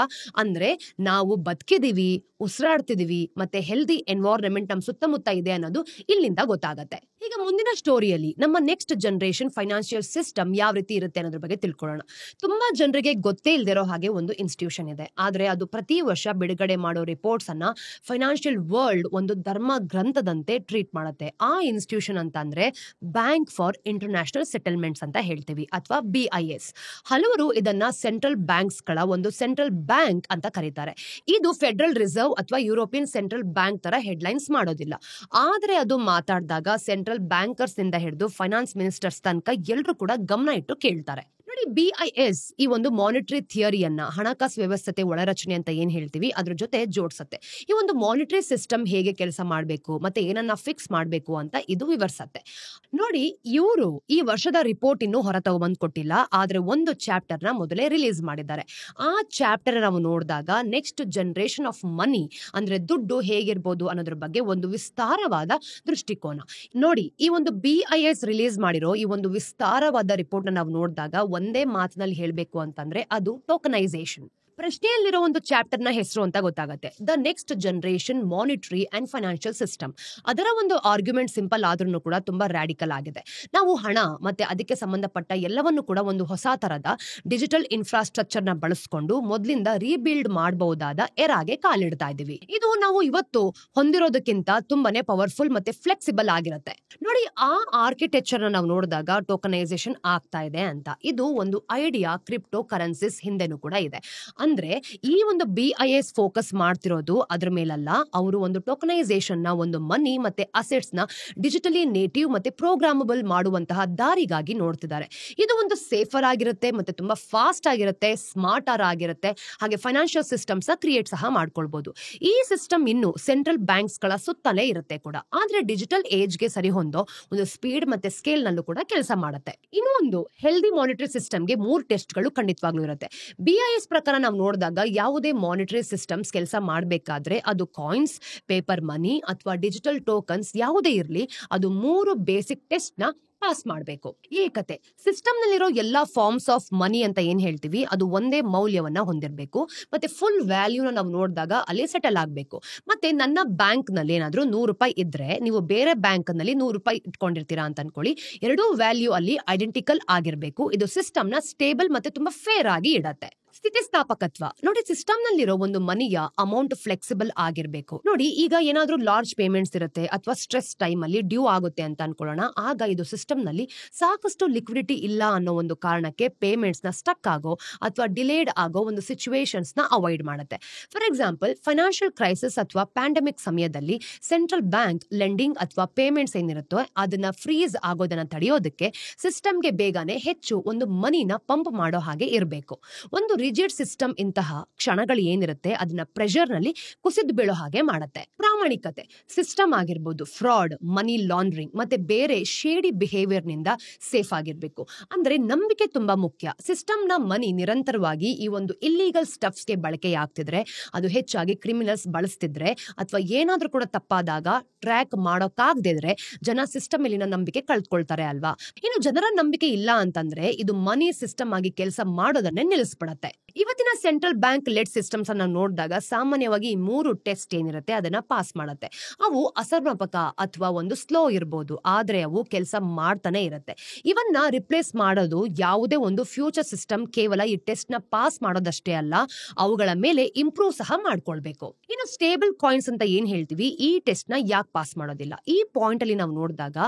ಅಂದ್ರೆ ನಾವು ಬದುಕಿದೀವಿ, ಉಸಿರಾಡ್ತಿದೀವಿ ಮತ್ತೆ ಹೆಲ್ದಿ ಎನ್ವೈರನ್ಮೆಂಟ್ ನಮ್ಮ ಸುತ್ತಮುತ್ತ ಇದೆ ಅನ್ನೋದು ಇಲ್ಲಿಂದ ಗೊತ್ತಾಗತ್ತೆ. ಈಗ ಮುಂದಿನ ಸ್ಟೋರಿಯಲ್ಲಿ ನಮ್ಮ ನೆಕ್ಸ್ಟ್ ಜನರೇಷನ್ ಫೈನಾನ್ಷಿಯಲ್ ಸಿಸ್ಟಮ್ ಯಾವ ರೀತಿ ಇರುತ್ತೆ ಅನ್ನೋದ್ರ ಬಗ್ಗೆ ತಿಳ್ಕೊಳ್ಳೋಣ. ತುಂಬಾ ಜನರಿಗೆ ಗೊತ್ತೇ ಇಲ್ದಿರೋ ಹಾಗೆ ಒಂದು ಇನ್ಸ್ಟಿಟ್ಯೂಷನ್ ಇದೆ. ಆದ್ರೆ ಅದು ಪ್ರತಿ ವರ್ಷ ಬಿಡುಗಡೆ ಮಾಡೋ ರಿಪೋರ್ಟ್ಸ್ ಅನ್ನ ಫೈನಾನ್ಷಿಯಲ್ ವರ್ಲ್ಡ್ ಒಂದು ಧರ್ಮ ಗ್ರಂಥದಂತೆ ಟ್ರೀಟ್ ಮಾಡುತ್ತೆ. ಆ ಇನ್ಸ್ಟಿಟ್ಯೂಷನ್ ಅಂತ ಅಂದ್ರೆ ಬ್ಯಾಂಕ್ ಫಾರ್ ಇಂಟರ್ನ್ಯಾಷನಲ್ ಸೆಟಲ್ಮೆಂಟ್ಸ್ ಅಂತ ಹೇಳ್ತೀವಿ ಅಥವಾ BIS. ಹಲವರು ಇದನ್ನ ಸೆಂಟ್ರಲ್ ಬ್ಯಾಂಕ್ಸ್ ಗಳ ಒಂದು ಸೆಂಟ್ರಲ್ ಬ್ಯಾಂಕ್ ಅಂತ ಕರೀತಾರೆ. ಇದು ಫೆಡರಲ್ ರಿಸರ್ವ್ ಅಥವಾ ಯುರೋಪಿಯನ್ ಸೆಂಟ್ರಲ್ ಬ್ಯಾಂಕ್ ತರ ಹೆಡ್ಲೈನ್ಸ್ ಮಾಡೋದಿಲ್ಲ. ಆದ್ರೆ ಅದು ಮಾತಾಡಿದಾಗ ಸೆಂಟ್ರಲ್ ಬ್ಯಾಂಕರ್ಸ್ ಇಂದ ಹಿಡಿದು ಫೈನಾನ್ಸ್ ಮಿನಿಸ್ಟರ್ಸ್ ತನಕ ಎಲ್ಲರೂ ಕೂಡ ಗಮನ ಇಟ್ಟು ಕೇಳ್ತಾರೆ. ನೋಡಿ, BIS ಈ ಒಂದು ಮಾನಿಟರಿ ಥಿಯರಿಯನ್ನ ಹಣಕಾಸು ವ್ಯವಸ್ಥೆ ಒಳರಚನೆ ಅಂತ ಏನ್ ಹೇಳ್ತೀವಿ ಅದ್ರ ಜೊತೆ ಜೋಡಿಸುತ್ತೆ. ಈ ಒಂದು ಮಾನಿಟರಿ ಸಿಸ್ಟಮ್ ಹೇಗೆ ಕೆಲಸ ಮಾಡಬೇಕು ಮತ್ತೆ ಏನನ್ನ ಫಿಕ್ಸ್ ಮಾಡಬೇಕು ಅಂತ ಇದು ವಿವರಿಸುತ್ತೆ. ನೋಡಿ, ಇವರು ಈ ವರ್ಷದ ರಿಪೋರ್ಟ್ ಇನ್ನೂ ಹೊರ ತಗೊಂಡ್ ಕೊಟ್ಟಿಲ್ಲ. ಆದ್ರೆ ಒಂದು ಚಾಪ್ಟರ್ ನ ಮೊದಲೇ ರಿಲೀಸ್ ಮಾಡಿದ್ದಾರೆ. ಆ ಚಾಪ್ಟರ್ ನಾವು ನೋಡಿದಾಗ ನೆಕ್ಸ್ಟ್ ಜನರೇಷನ್ ಆಫ್ ಮನಿ ಅಂದ್ರೆ ದುಡ್ಡು ಹೇಗಿರ್ಬೋದು ಅನ್ನೋದ್ರ ಬಗ್ಗೆ ಒಂದು ವಿಸ್ತಾರವಾದ ದೃಷ್ಟಿಕೋನ. ನೋಡಿ, ಈ ಒಂದು BIS ರಿಲೀಸ್ ಮಾಡಿರೋ ಈ ಒಂದು ವಿಸ್ತಾರವಾದ ರಿಪೋರ್ಟ್ ನ ನಾವು ನೋಡಿದಾಗ ಒಂದೇ ಮಾತಿನಲ್ಲಿ ಹೇಳ್ಬೇಕು ಅಂತಂದ್ರೆ ಅದು ಟೋಕನೈಸೇಷನ್. ಪ್ರಶ್ನೆಯಲ್ಲಿರೋ ಒಂದು ಚಾಪ್ಟರ್ ನ ಹೆಸರು ಅಂತ ಗೊತ್ತಾಗುತ್ತೆ, the next generation monetary and financial system. ಅದರ ಒಂದು ಆರ್ಗ್ಯುಮೆಂಟ್ ಸಿಂಪಲ್ ಆದ್ರೂ ಕೂಡ ತುಂಬಾ ರ್ಯಾಡಿಕಲ್ ಆಗಿದೆ. ನಾವು ಹಣ ಮತ್ತೆ ಅದಕ್ಕೆ ಸಂಬಂಧಪಟ್ಟ ಎಲ್ಲವನ್ನು ಕೂಡ ಒಂದು ಹೊಸ ತರದ ಡಿಜಿಟಲ್ ಇನ್ಫ್ರಾಸ್ಟ್ರಕ್ಚರ್ ನ ಬಳಸ್ಕೊಂಡು ಮೊದಲಿಂದ ರೀಬಿಲ್ಡ್ ಮಾಡಬಹುದಾದ ಎರಾಗೆ ಕಾಲಿಡ್ತಾ ಇದೀವಿ. ಇದು ನಾವು ಇವತ್ತು ಹೊಂದಿರೋದಕ್ಕಿಂತ ತುಂಬಾನೇ ಪವರ್ಫುಲ್ ಮತ್ತೆ ಫ್ಲೆಕ್ಸಿಬಲ್ ಆಗಿರುತ್ತೆ. ನೋಡಿ, ಆ ಆರ್ಕಿಟೆಕ್ಚರ್ ನಾವು ನೋಡಿದಾಗ ಟೋಕನೈಸೇಷನ್ ಆಗ್ತಾ ಇದೆ ಅಂತ. ಇದು ಒಂದು ಐಡಿಯಾ ಕ್ರಿಪ್ಟೋ ಕರೆನ್ಸಿಸ್ ಹಿಂದೆನೂ ಕೂಡ ಇದೆ. ಅಂದ್ರೆ ಈ ಒಂದು BIS ಫೋಕಸ್ ಮಾಡ್ತಿರೋದು ಅದ್ರ ಮೇಲಲ್ಲ, ಅವರು ಒಂದು ಟೋಕನೈಸೇಷನ್ ನ ಒಂದು ಮನಿ ಮತ್ತೆ ಅಸೆಟ್ಸ್ ನ ಡಿಜಿಟಲಿ ನೇಟಿವ್ ಮತ್ತೆ ಪ್ರೋಗ್ರಾಮಬಲ್ ಮಾಡುವಂತಹ ದಾರಿಗಾಗಿ ನೋಡ್ತಿದ್ದಾರೆ. ಇದು ಒಂದು ಸೇಫರ್ ಆಗಿರುತ್ತೆ ಮತ್ತೆ ತುಂಬಾ ಫಾಸ್ಟ್ ಆಗಿರುತ್ತೆ, ಸ್ಮಾರ್ಟರ್ ಆಗಿರುತ್ತೆ, ಹಾಗೆ ಫೈನಾನ್ಷಿಯಲ್ ಸಿಸ್ಟಮ್ಸ್ ಕ್ರಿಯೇಟ್ ಸಹ ಮಾಡ್ಕೊಳ್ಬಹುದು. ಈ ಸಿಸ್ಟಮ್ ಇನ್ನು ಸೆಂಟ್ರಲ್ ಬ್ಯಾಂಕ್ಸ್ ಗಳ ಸುತ್ತಲೇ ಇರುತ್ತೆ ಕೂಡ, ಆದ್ರೆ ಡಿಜಿಟಲ್ ಏಜ್ ಗೆ ಸರಿ ಹೊಂದೋ ಒಂದು ಸ್ಪೀಡ್ ಮತ್ತೆ ಸ್ಕೇಲ್ ನಲ್ಲೂ ಕೂಡ ಕೆಲಸ ಮಾಡುತ್ತೆ. ಇನ್ನು ಒಂದು ಹೆಲ್ದಿ ಮಾನಿಟರಿ ಸಿಸ್ಟಮ್ಗೆ 3 ಟೆಸ್ಟ್ ಗಳು ಖಂಡಿತವಾಗ್ಲೂ ಇರುತ್ತೆ. BIS ಪ್ರಕಾರ ನಾವು ನೋಡಿದಾಗ ಯಾವುದೇ ಮಾನಿಟರಿ ಸಿಸ್ಟಮ್ಸ್ ಕೆಲಸ ಮಾಡಬೇಕಾದ್ರೆ ಅದು ಕಾಯಿನ್ಸ್, ಪೇಪರ್ ಮನಿ ಅಥವಾ ಡಿಜಿಟಲ್ ಟೋಕನ್ಸ್ ಯಾವುದೇ ಇರಲಿ, ಅದು 3 ಬೇಸಿಕ್ ಟೆಸ್ಟ್ ನ ಪಾಸ್ ಮಾಡಬೇಕು. ಏಕತೆ, ಸಿಸ್ಟಮ್ ನಲ್ಲಿರೋ ಎಲ್ಲಾ ಫಾರ್ಮ್ಸ್ ಆಫ್ ಮನಿ ಅಂತ ಏನ್ ಹೇಳ್ತೀವಿ ಅದು ಒಂದೇ ಮೌಲ್ಯವನ್ನ ಹೊಂದಿರಬೇಕು. ಮತ್ತೆ ಫುಲ್ ವ್ಯಾಲ್ಯೂನ ನಾವು ನೋಡಿದಾಗ ಅಲ್ಲಿ ಸೆಟಲ್ ಆಗಬೇಕು. ಮತ್ತೆ ನನ್ನ ಬ್ಯಾಂಕ್ ನಲ್ಲಿ ಏನಾದ್ರೂ ₹100 ಇದ್ರೆ ನೀವು ಬೇರೆ ಬ್ಯಾಂಕ್ ನಲ್ಲಿ ₹100 ಇಟ್ಕೊಂಡಿರ್ತೀರಾ ಅಂತ ಅನ್ಕೊಳ್ಳಿ, ಎರಡೂ ವ್ಯಾಲ್ಯೂ ಅಲ್ಲಿ ಐಡೆಂಟಿಕಲ್ ಆಗಿರ್ಬೇಕು. ಇದು ಸಿಸ್ಟಮ್ ನ ಸ್ಟೇಬಲ್ ಮತ್ತೆ ತುಂಬಾ ಫೇರ್ ಆಗಿ ಇಡತ್ತೆ. ಸ್ಥಿತಿಸ್ಥಾಪಕತ್ವ, ನೋಡಿ ಸಿಸ್ಟಮ್ ನಲ್ಲಿರೋ ಒಂದು ಮನಿಯ ಅಮೌಂಟ್ ಫ್ಲೆಕ್ಸಿಬಲ್ ಆಗಿರ್ಬೇಕು. ನೋಡಿ, ಈಗ ಏನಾದ್ರೂ ಲಾರ್ಜ್ ಪೇಮೆಂಟ್ಸ್ ಇರುತ್ತೆ ಅಥವಾ ಸ್ಟ್ರೆಸ್ ಟೈಮ್ ಅಲ್ಲಿ ಡ್ಯೂ ಆಗುತ್ತೆ ಅಂತ ಅನ್ಕೊಳ್ಳೋಣ, ಆಗ ಇದು ಸಿಸ್ಟಮ್ ನಲ್ಲಿ ಸಾಕಷ್ಟು ಲಿಕ್ವಿಡಿಟಿ ಇಲ್ಲ ಅನ್ನೋ ಒಂದು ಕಾರಣಕ್ಕೆ ಪೇಮೆಂಟ್ಸ್ ನ ಸ್ಟಕ್ ಆಗೋ ಅಥವಾ ಡಿಲೇಡ್ ಆಗೋ ಒಂದು ಸಿಚುವೇಶನ್ಸ್ ನ ಅವಾಯ್ಡ್ ಮಾಡುತ್ತೆ. ಫಾರ್ ಎಕ್ಸಾಂಪಲ್, ಫೈನಾನ್ಷಿಯಲ್ ಕ್ರೈಸಿಸ್ ಅಥವಾ ಪ್ಯಾಂಡಮಿಕ್ ಸಮಯದಲ್ಲಿ ಸೆಂಟ್ರಲ್ ಬ್ಯಾಂಕ್ ಲೆಂಡಿಂಗ್ ಅಥವಾ ಪೇಮೆಂಟ್ಸ್ ಏನಿರುತ್ತೋ ಅದನ್ನ ಫ್ರೀಸ್ ಆಗೋದನ್ನ ತಡೆಯೋದಕ್ಕೆ ಸಿಸ್ಟಮ್ಗೆ ಬೇಗನೆ ಹೆಚ್ಚು ಒಂದು ಮನಿನ ಪಂಪ್ ಮಾಡೋ ಹಾಗೆ ಇರಬೇಕು. ಒಂದು ರಿಜಿಡ್ ಸಿಸ್ಟಮ್ ಇಂತಹ ಕ್ಷಣಗಳು ಏನಿರುತ್ತೆ ಅದನ್ನ ಪ್ರೆಷರ್ ನಲ್ಲಿ ಕುಸಿದು ಬೀಳೋ ಹಾಗೆ ಮಾಡುತ್ತೆ. ಪ್ರಾಮಾಣಿಕತೆ, ಸಿಸ್ಟಮ್ ಆಗಿರ್ಬೋದು ಫ್ರಾಡ್, ಮನಿ ಲಾಂಡ್ರಿಂಗ್ ಮತ್ತೆ ಬೇರೆ ಶೇಡಿ ಬಿಹೇವಿಯರ್ ನಿಂದ ಸೇಫ್ ಆಗಿರ್ಬೇಕು. ಅಂದ್ರೆ ನಂಬಿಕೆ ತುಂಬಾ ಮುಖ್ಯ. ಸಿಸ್ಟಮ್ ನ ಮನಿ ನಿರಂತರವಾಗಿ ಈ ಒಂದು ಇಲ್ಲೀಗಲ್ ಸ್ಟಫ್ಸ್ ಗೆ ಬಳಕೆಯಾಗ್ತಿದ್ರೆ, ಅದು ಹೆಚ್ಚಾಗಿ ಕ್ರಿಮಿನಲ್ಸ್ ಬಳಸ್ತಿದ್ರೆ ಅಥವಾ ಏನಾದ್ರೂ ಕೂಡ ತಪ್ಪಾದಾಗ ಟ್ರ್ಯಾಕ್ ಮಾಡೋಕ್ಕಾಗದಿದ್ರೆ ಜನ ಸಿಸ್ಟಮ್ ಮೇಲಿನ ನಂಬಿಕೆ ಕಳ್ಕೊಳ್ತಾರೆ ಅಲ್ವಾ. ಇನ್ನು ಜನರ ನಂಬಿಕೆ ಇಲ್ಲ ಅಂತಂದ್ರೆ ಇದು ಮನಿ ಸಿಸ್ಟಮ್ ಆಗಿ ಕೆಲಸ ಮಾಡೋದನ್ನೇ ನಿಲ್ಲಿಸ್ಬಿಡತ್ತೆ. ಇವತ್ತಿನ ಸೆಂಟ್ರಲ್ ಬ್ಯಾಂಕ್ ಲೆಡ್ ಸಿಸ್ಟಮ್ಸ್ ಅನ್ನ ನೋಡಿದಾಗ ಸಾಮಾನ್ಯವಾಗಿ ಈ 3 ಟೆಸ್ಟ್ ಏನಿರುತ್ತೆ ಅದನ್ನ ಪಾಸ್ ಮಾಡುತ್ತೆ. ಅವು ಅಸಮರ್ಪಕ ಅಥವಾ ಒಂದು ಸ್ಲೋ ಇರಬಹುದು, ಆದ್ರೆ ಅವು ಕೆಲಸ ಮಾಡ್ತಾನೆ ಇರುತ್ತೆ. ಇವನ್ನ ರಿಪ್ಲೇಸ್ ಮಾಡೋದು ಯಾವುದೇ ಒಂದು ಫ್ಯೂಚರ್ ಸಿಸ್ಟಮ್ ಕೇವಲ ಈ ಟೆಸ್ಟ್ ನ ಪಾಸ್ ಮಾಡೋದಷ್ಟೇ ಅಲ್ಲ, ಅವುಗಳ ಮೇಲೆ ಇಂಪ್ರೂವ್ ಸಹ ಮಾಡ್ಕೊಳ್ಬೇಕು. ಇನ್ನು ಸ್ಟೇಬಲ್ ಕಾಯಿನ್ಸ್ ಅಂತ ಏನ್ ಹೇಳ್ತೀವಿ, ಈ ಟೆಸ್ಟ್ ನ ಯಾಕೆ ಪಾಸ್ ಮಾಡೋದಿಲ್ಲ? ಈ ಪಾಯಿಂಟ್ ಅಲ್ಲಿ ನಾವು ನೋಡಿದಾಗ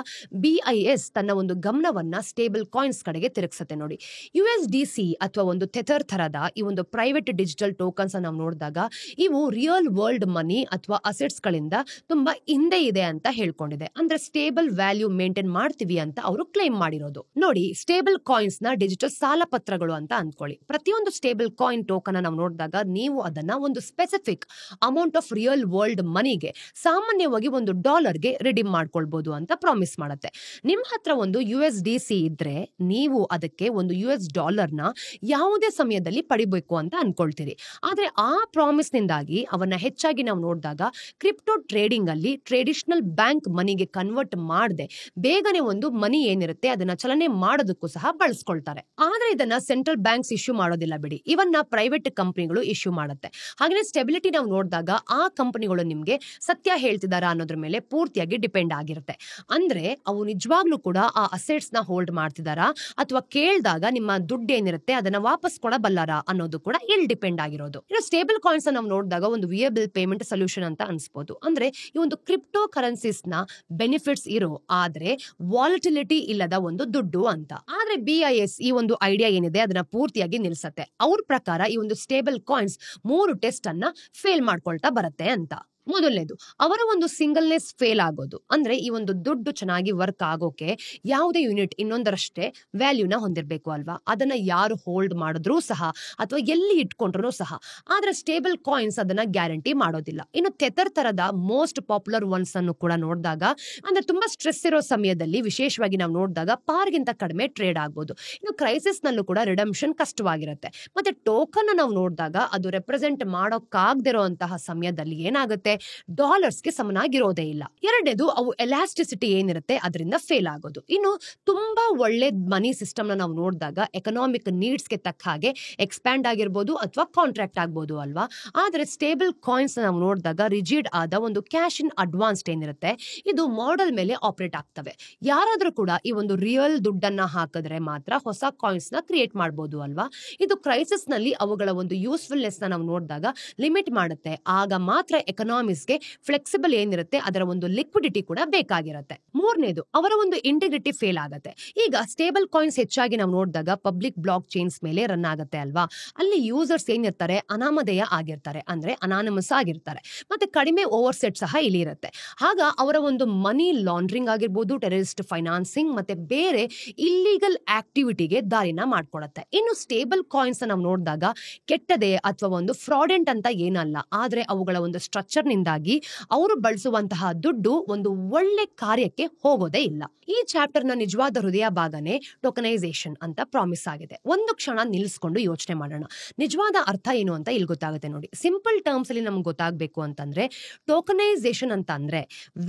BIS ತನ್ನ ಒಂದು ಗಮನವನ್ನ ಸ್ಟೇಬಲ್ ಕಾಯಿನ್ಸ್ ಕಡೆಗೆ ತಿರುಗಿಸುತ್ತೆ. ನೋಡಿ, USDC ಅಥವಾ ಒಂದು ಥೆಥರ್ ತರದ ಈ ಒಂದು ಪ್ರೈವೇಟ್ ಡಿಜಿಟಲ್ ಟೋಕನ್ಸ್ ನಾವು ನೋಡಿದಾಗ ಇವು ರಿಯಲ್ ವರ್ಲ್ಡ್ ಮನಿ ಅಥವಾ ಅಸೆಟ್ಸ್ ಗಳಿಂದ ತುಂಬಾ ಹಿಂದೆ ಇದೆ ಅಂತ ಹೇಳ್ಕೊಂಡಿದೆ. ಅಂದ್ರೆ ಸ್ಟೇಬಲ್ ವ್ಯಾಲ್ಯೂ ಮೇಂಟೈನ್ ಮಾಡ್ತೀವಿ ಅಂತ ಅವರು ಕ್ಲೈಮ್ ಮಾಡಿರೋದು. ನೋಡಿ, ಸ್ಟೇಬಲ್ ಕಾಯಿನ್ಸ್ ನ ಡಿಜಿಟಲ್ ಸಾಲ ಪತ್ರಗಳು ಅಂತ ಅಂದ್ಕೊಳ್ಳಿ. ಪ್ರತಿಯೊಂದು ಸ್ಟೇಬಲ್ ಕಾಯಿನ್ ಟೋಕನ್ ನಾವು ನೋಡಿದಾಗ ನೀವು ಅದನ್ನ ಒಂದು specific amount of real world ಮನಿಗೆ, ಸಾಮಾನ್ಯವಾಗಿ $1ಗೆ ರಿಡೀಮ್ ಮಾಡ್ಕೊಳ್ಬಹುದು ಅಂತ ಪ್ರಾಮಿಸ್ ಮಾಡುತ್ತೆ. ನಿಮ್ ಹತ್ರ ಒಂದು USDC ಇದ್ರೆ ನೀವು ಅದಕ್ಕೆ ಒಂದು $1 ನ ಯಾವುದೇ ಸಮಯದಲ್ಲಿ ಪಡಿಬೇಕು ಅಂತ ಅನ್ಕೊಳ್ತೀರಿ. ಆದ್ರೆ ಆ ಪ್ರಾಮಿಸ್ ನಿಂದಾಗಿ ಅವನ್ನ ಹೆಚ್ಚಾಗಿ ನಾವು ನೋಡಿದಾಗ ಕ್ರಿಪ್ಟೋ ಟ್ರೇಡಿಂಗ್ ಅಲ್ಲಿ ಟ್ರೆಡಿಷನಲ್ ಬ್ಯಾಂಕ್ ಮನಿಗೆ ಕನ್ವರ್ಟ್ ಮಾಡದೆ ಬೇಗನೆ ಒಂದು ಮನಿ ಏನಿರುತ್ತೆ ಅದನ್ನ ಚಲನೆ ಮಾಡೋದಕ್ಕೂ ಸಹ ಬಳಸ್ಕೊಳ್ತಾರೆ. ಆದ್ರೆ ಇದನ್ನ ಸೆಂಟ್ರಲ್ ಬ್ಯಾಂಕ್ಸ್ ಇಶ್ಯೂ ಮಾಡೋದಿಲ್ಲ ಬಿಡಿ, ಇವನ್ನ ಪ್ರೈವೇಟ್ ಕಂಪನಿಗಳು ಇಶ್ಯೂ ಮಾಡುತ್ತೆ. ಹಾಗೆ ಸ್ಟೆಬಿಲಿಟಿ ನಾವು ನೋಡಿದಾಗ ಆ ಕಂಪನಿಗಳು ನಿಮ್ಗೆ ಸತ್ಯ ಹೇಳ್ತಿದಾರಾ ಅನ್ನೋದ್ರ ಮೇಲೆ ಪೂರ್ತಿಯಾಗಿ ಡಿಪೆಂಡ್ ಆಗಿರುತ್ತೆ. ಅಂದ್ರೆ ಅವು ನಿಜವಾಗ್ಲೂ ಕೂಡ ಆ ಅಸೆಟ್ಸ್ ನ ಹೋಲ್ಡ್ ಮಾಡ್ತಿದಾರಾ ಅಥವಾ ಕೇಳಿದಾಗ ನಿಮ್ಮ ದುಡ್ಡು ಏನಿರುತ್ತೆ ಅದನ್ನ ವಾಪಸ್ ಕೊಡಬಲ್ಲಾರ ಅನ್ನೋದು ಕೂಡ ಇಲ್ಲಿ ಡಿಪೆಂಡ್ ಆಗಿರೋದು. ಇನ್ನು ಸ್ಟೇಬಲ್ ಕಾಯಿನ್ಸ್ ನಾವು ನೋಡಿದಾಗ ಒಂದು ವಿಯಬಲ್ ಪೇಮೆಂಟ್ ಸೊಲ್ಯೂಷನ್ ಅಂತ ಅನ್ಸ್ಬೋದು. ಅಂದ್ರೆ ಈ ಒಂದು ಕ್ರಿಪ್ಟೋ ಕರೆನ್ಸಿಸ್ ನ ಬೆನಿಫಿಟ್ಸ್ ಇರೋ ಆದ್ರೆ ವಾಲಟಿಲಿಟಿ ಇಲ್ಲದ ಒಂದು ದುಡ್ಡು ಅಂತ. ಆದ್ರೆ BIS ಈ ಒಂದು ಐಡಿಯಾ ಏನಿದೆ ಅದನ್ನ ಪೂರ್ತಿಯಾಗಿ ನಿಲ್ಸತ್ತೆ. ಅವ್ರ ಪ್ರಕಾರ ಈ ಒಂದು ಸ್ಟೇಬಲ್ ಕಾಯಿನ್ಸ್ 3 ಟೆಸ್ಟ್ ಅನ್ನ ಫೇಲ್ ಮಾಡ್ಕೊಳ್ತಾ ಬರುತ್ತೆ ಅಂತ. ಮೊದಲನೇದು, ಅವರ ಒಂದು ಸಿಂಗಲ್ನೆಸ್ ಫೇಲ್ ಆಗೋದು. ಅಂದ್ರೆ ಈ ಒಂದು ದುಡ್ಡು ಚೆನ್ನಾಗಿ ವರ್ಕ್ ಆಗೋಕೆ ಯಾವುದೇ ಯೂನಿಟ್ ಇನ್ನೊಂದರಷ್ಟೇ ವ್ಯಾಲ್ಯೂನ ಹೊಂದಿರಬೇಕು ಅಲ್ವಾ. ಅದನ್ನ ಯಾರು ಹೋಲ್ಡ್ ಮಾಡಿದ್ರೂ ಸಹ ಅಥವಾ ಎಲ್ಲಿ ಇಟ್ಕೊಂಡ್ರೂ ಸಹ, ಆದ್ರೆ ಸ್ಟೇಬಲ್ ಕಾಯಿನ್ಸ್ ಅದನ್ನ ಗ್ಯಾರಂಟಿ ಮಾಡೋದಿಲ್ಲ. ಇನ್ನು ಥೆಥರ್ ತರದ ಮೋಸ್ಟ್ ಪಾಪ್ಯುಲರ್ ಒನ್ಸ್ ಅನ್ನು ಕೂಡ ನೋಡಿದಾಗ, ಅಂದ್ರೆ ತುಂಬಾ ಸ್ಟ್ರೆಸ್ ಇರೋ ಸಮಯದಲ್ಲಿ ವಿಶೇಷವಾಗಿ ನಾವು ನೋಡಿದಾಗ ಪಾರ್ಗಿಂತ ಕಡಿಮೆ ಟ್ರೇಡ್ ಆಗ್ಬೋದು. ಇನ್ನು ಕ್ರೈಸಿಸ್ ನಲ್ಲೂ ಕೂಡ ರಿಡಂಪ್ಷನ್ ಕಷ್ಟವಾಗಿರುತ್ತೆ. ಮತ್ತೆ ಟೋಕನ್ ನಾವು ನೋಡಿದಾಗ ಅದು ರೆಪ್ರೆಸೆಂಟ್ ಮಾಡೋಕ್ಕಾಗದಿರೋ ಅಂತಹ ಸಮಯದಲ್ಲಿ ಏನಾಗುತ್ತೆ, ಡಾಲರ್ಸ್ಗೆ ಸಮನಾಗಿರೋದೇ ಇಲ್ಲ. ಎರಡನೇದು, ಅವು ಎಲಾಸ್ಟಿಸಿಟಿ ಏನಿರುತ್ತೆ ಅದರಿಂದ ಫೇಲ್ ಆಗೋದು. ಇನ್ನು ತುಂಬಾ ಒಳ್ಳೆ ಮನಿ ಸಿಸ್ಟಮ್ನ ನಾವು ನೋಡಿದಾಗ ಎಕನಾಮಿಕ್ ನೀಡ್ಸ್ಗೆ ತಕ್ಕ ಹಾಗೆ ಎಕ್ಸ್ಪ್ಯಾಂಡ್ ಆಗಿರ್ಬೋದು ಅಥವಾ ಕಾಂಟ್ರಾಕ್ಟ್ ಆಗ್ಬೋದು ಅಲ್ವಾ. ಆದರೆ ಸ್ಟೇಬಲ್ ಕಾಯಿನ್ಸ್ ನಾವು ನೋಡಿದಾಗ ರಿಜಿಡ್ ಆದ ಒಂದು ಕ್ಯಾಶ್ ಇನ್ ಅಡ್ವಾನ್ಸ್ಡ್ ಏನಿರುತ್ತೆ ಇದು ಮಾಡೆಲ್ ಮೇಲೆ ಆಪರೇಟ್ ಆಗ್ತವೆ. ಯಾರಾದ್ರೂ ಕೂಡ ಈ ಒಂದು ರಿಯಲ್ ದುಡ್ಡನ್ನ ಹಾಕಿದ್ರೆ ಮಾತ್ರ ಹೊಸ ಕಾಯಿನ್ಸ್ ನ ಕ್ರಿಯೇಟ್ ಮಾಡಬಹುದು ಅಲ್ವಾ. ಇದು ಕ್ರೈಸಿಸ್ ನಲ್ಲಿ ಅವುಗಳ ಒಂದು ಯೂಸ್ಫುಲ್ನೆಸ್ ನ ನಾವು ನೋಡಿದಾಗ ಲಿಮಿಟ್ ಮಾಡುತ್ತೆ. ಆಗ ಮಾತ್ರ ಎಕನಾಮಿಕ್ಸ್ಗೆ ಫ್ಲೆಕ್ಸಿಬಲ್ ಏನಿರುತ್ತೆ ಅದರ ಒಂದು ಲಿಕ್ವಿಡಿಟಿ ಕೂಡ ಬೇಕಾಗಿರುತ್ತೆ. ಮೂರನೇದು, ಅವರ ಒಂದು ಇಂಟಿಗ್ರಿಟಿ ಫೇಲ್ ಆಗುತ್ತೆ. ಈಗ ಸ್ಟೇಬಲ್ ಕಾಯಿನ್ಸ್ ಹೆಚ್ಚಾಗಿ ನಾವು ನೋಡಿದಾಗ ಪಬ್ಲಿಕ್ ಬ್ಲಾಕ್ ಚೈನ್ಸ್ ಮೇಲೆ ರನ್ ಆಗುತ್ತೆ ಅಲ್ವಾ. ಅಲ್ಲಿ ಯೂಸರ್ಸ್ ಏನಿರ್ತಾರೆ ಅನಾಮಧೇಯ ಆಗಿರ್ತಾರೆ, ಅಂದ್ರೆ ಅನಾನಿಮಸ್ ಆಗಿರ್ತಾರೆ. ಮತ್ತೆ ಕಡಿಮೆ ಓವರ್ಸೆಟ್ ಸಹ ಇಲ್ಲಿ ಇರುತ್ತೆ. ಆಗ ಅವರ ಒಂದು ಮನಿ ಲಾಂಡ್ರಿಂಗ್ ಆಗಿರ್ಬೋದು, ಟೆರರಿಸ್ಟ್ ಫೈನಾನ್ಸಿಂಗ್ ಮತ್ತೆ ಬೇರೆ ಇಲ್ಲಿಗಲ್ ಆಕ್ಟಿವಿಟಿಗೆ ದಾರಿನ ಮಾಡ್ಕೊಡುತ್ತೆ. ಇನ್ನು ಸ್ಟೇಬಲ್ ಕಾಯಿನ್ಸ್ ನಾವು ನೋಡಿದಾಗ ಕೆಟ್ಟದೆ ಅಥವಾ ಒಂದು ಫ್ರಾಡೆಂಟ್ ಅಂತ ಏನಲ್ಲ, ಆದ್ರೆ ಅವುಗಳ ಒಂದು ಸ್ಟ್ರಕ್ಚರ್ ನಿಂದಾಗಿ ಅವರು ಬಳಸುವಂತಹ ದುಡ್ಡು ಒಂದು ಒಳ್ಳೆ ಕಾರ್ಯಕ್ಕೆ ಹೋಗೋದೇ ಇಲ್ಲ. ಈ ಚಾಪ್ಟರ್ ನ ನಿಜವಾದ ಹೃದಯ ಭಾಗನೇ ಟೋಕನೈಸೇಷನ್ ಅಂತ ಪ್ರಾಮಿಸ್ ಆಗಿದೆ. ಒಂದು ಕ್ಷಣ ನಿಲ್ಲಿಸ್ಕೊಂಡು ಯೋಚನೆ ಮಾಡೋಣ, ನಿಜವಾದ ಅರ್ಥ ಏನು ಅಂತ ಇಲ್ಲಿ ಗೊತ್ತಾಗುತ್ತೆ ನೋಡಿ. ಸಿಂಪಲ್ ಟರ್ಮ್ಸ್ ಅಲ್ಲಿ ನಮ್ಗೆ ಗೊತ್ತಾಗಬೇಕು ಅಂತಂದ್ರೆ ಟೋಕನೈಸೇಷನ್ ಅಂತ ಅಂದ್ರೆ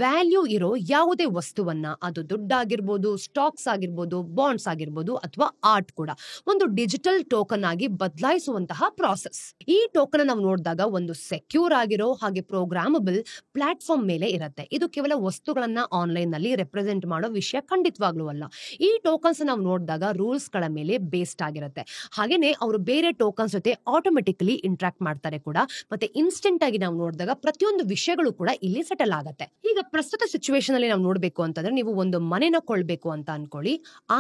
ವ್ಯಾಲ್ಯೂ ಇರೋ ಯಾವುದೇ ವಸ್ತುವನ್ನ, ಅದು ದುಡ್ಡಾಗಿರ್ಬೋದು, ಸ್ಟಾಕ್ಸ್ ಆಗಿರ್ಬೋದು, ಬಾಂಡ್ಸ್ ಆಗಿರ್ಬೋದು ಅಥವಾ ಆರ್ಟ್ ಕೂಡ, ಒಂದು ಡಿಜಿಟಲ್ ಟೋಕನ್ ಆಗಿ ಬದಲಾಯಿಸುವಂತಹ ಪ್ರಾಸೆಸ್. ಈ ಟೋಕನ್ ನಾವು ನೋಡಿದಾಗ ಒಂದು ಸೆಕ್ಯೂರ್ ಆಗಿರೋ ಹಾಗೆ ಪ್ರೋಗ್ರಾಮಬಲ್ ಪ್ಲಾಟ್ಫಾರ್ಮ್ ಮೇಲೆ ಇರುತ್ತೆ. ಇದು ಕೇವಲ ವಸ್ತುಗಳನ್ನ ಆನ್ಲೈನ್ ನಲ್ಲಿ ರೆಪ್ರೆಸೆಂಟ್ ಮಾಡೋ ವಿಷಯ ಖಂಡಿತವಾಗ್ಲೂ ಅಲ್ಲ. ಈ ಟೋಕನ್ಸ್ ನಾವು ನೋಡಿದಾಗ ರೂಲ್ಸ್ ಗಳ ಮೇಲೆ ಬೇಸ್ಡ್ ಆಗಿರುತ್ತೆ. ಹಾಗೇನೆ ಅವರು ಬೇರೆ ಟೋಕನ್ಸ್ ಜೊತೆ ಆಟೋಮೆಟಿಕಲಿ ಇಂಟ್ರಾಕ್ಟ್ ಮಾಡ್ತಾರೆ ಕೂಡ. ಮತ್ತೆ ಇನ್ಸ್ಟೆಂಟ್ ಆಗಿ ನಾವು ನೋಡಿದಾಗ ಪ್ರತಿಯೊಂದು ವಿಷಯಗಳು ಕೂಡ ಇಲ್ಲಿ ಸೆಟಲ್ ಆಗುತ್ತೆ. ಈಗ ಪ್ರಸ್ತುತ ಸಿಚುವೇಶನ್ ಅಲ್ಲಿ ನಾವು ನೋಡ್ಬೇಕು ಅಂತಂದ್ರೆ, ನೀವು ಒಂದು ಮನೆನ ಕೊಳ್ಳಬೇಕು ಅಂತ ಅನ್ಕೊಳ್ಳಿ.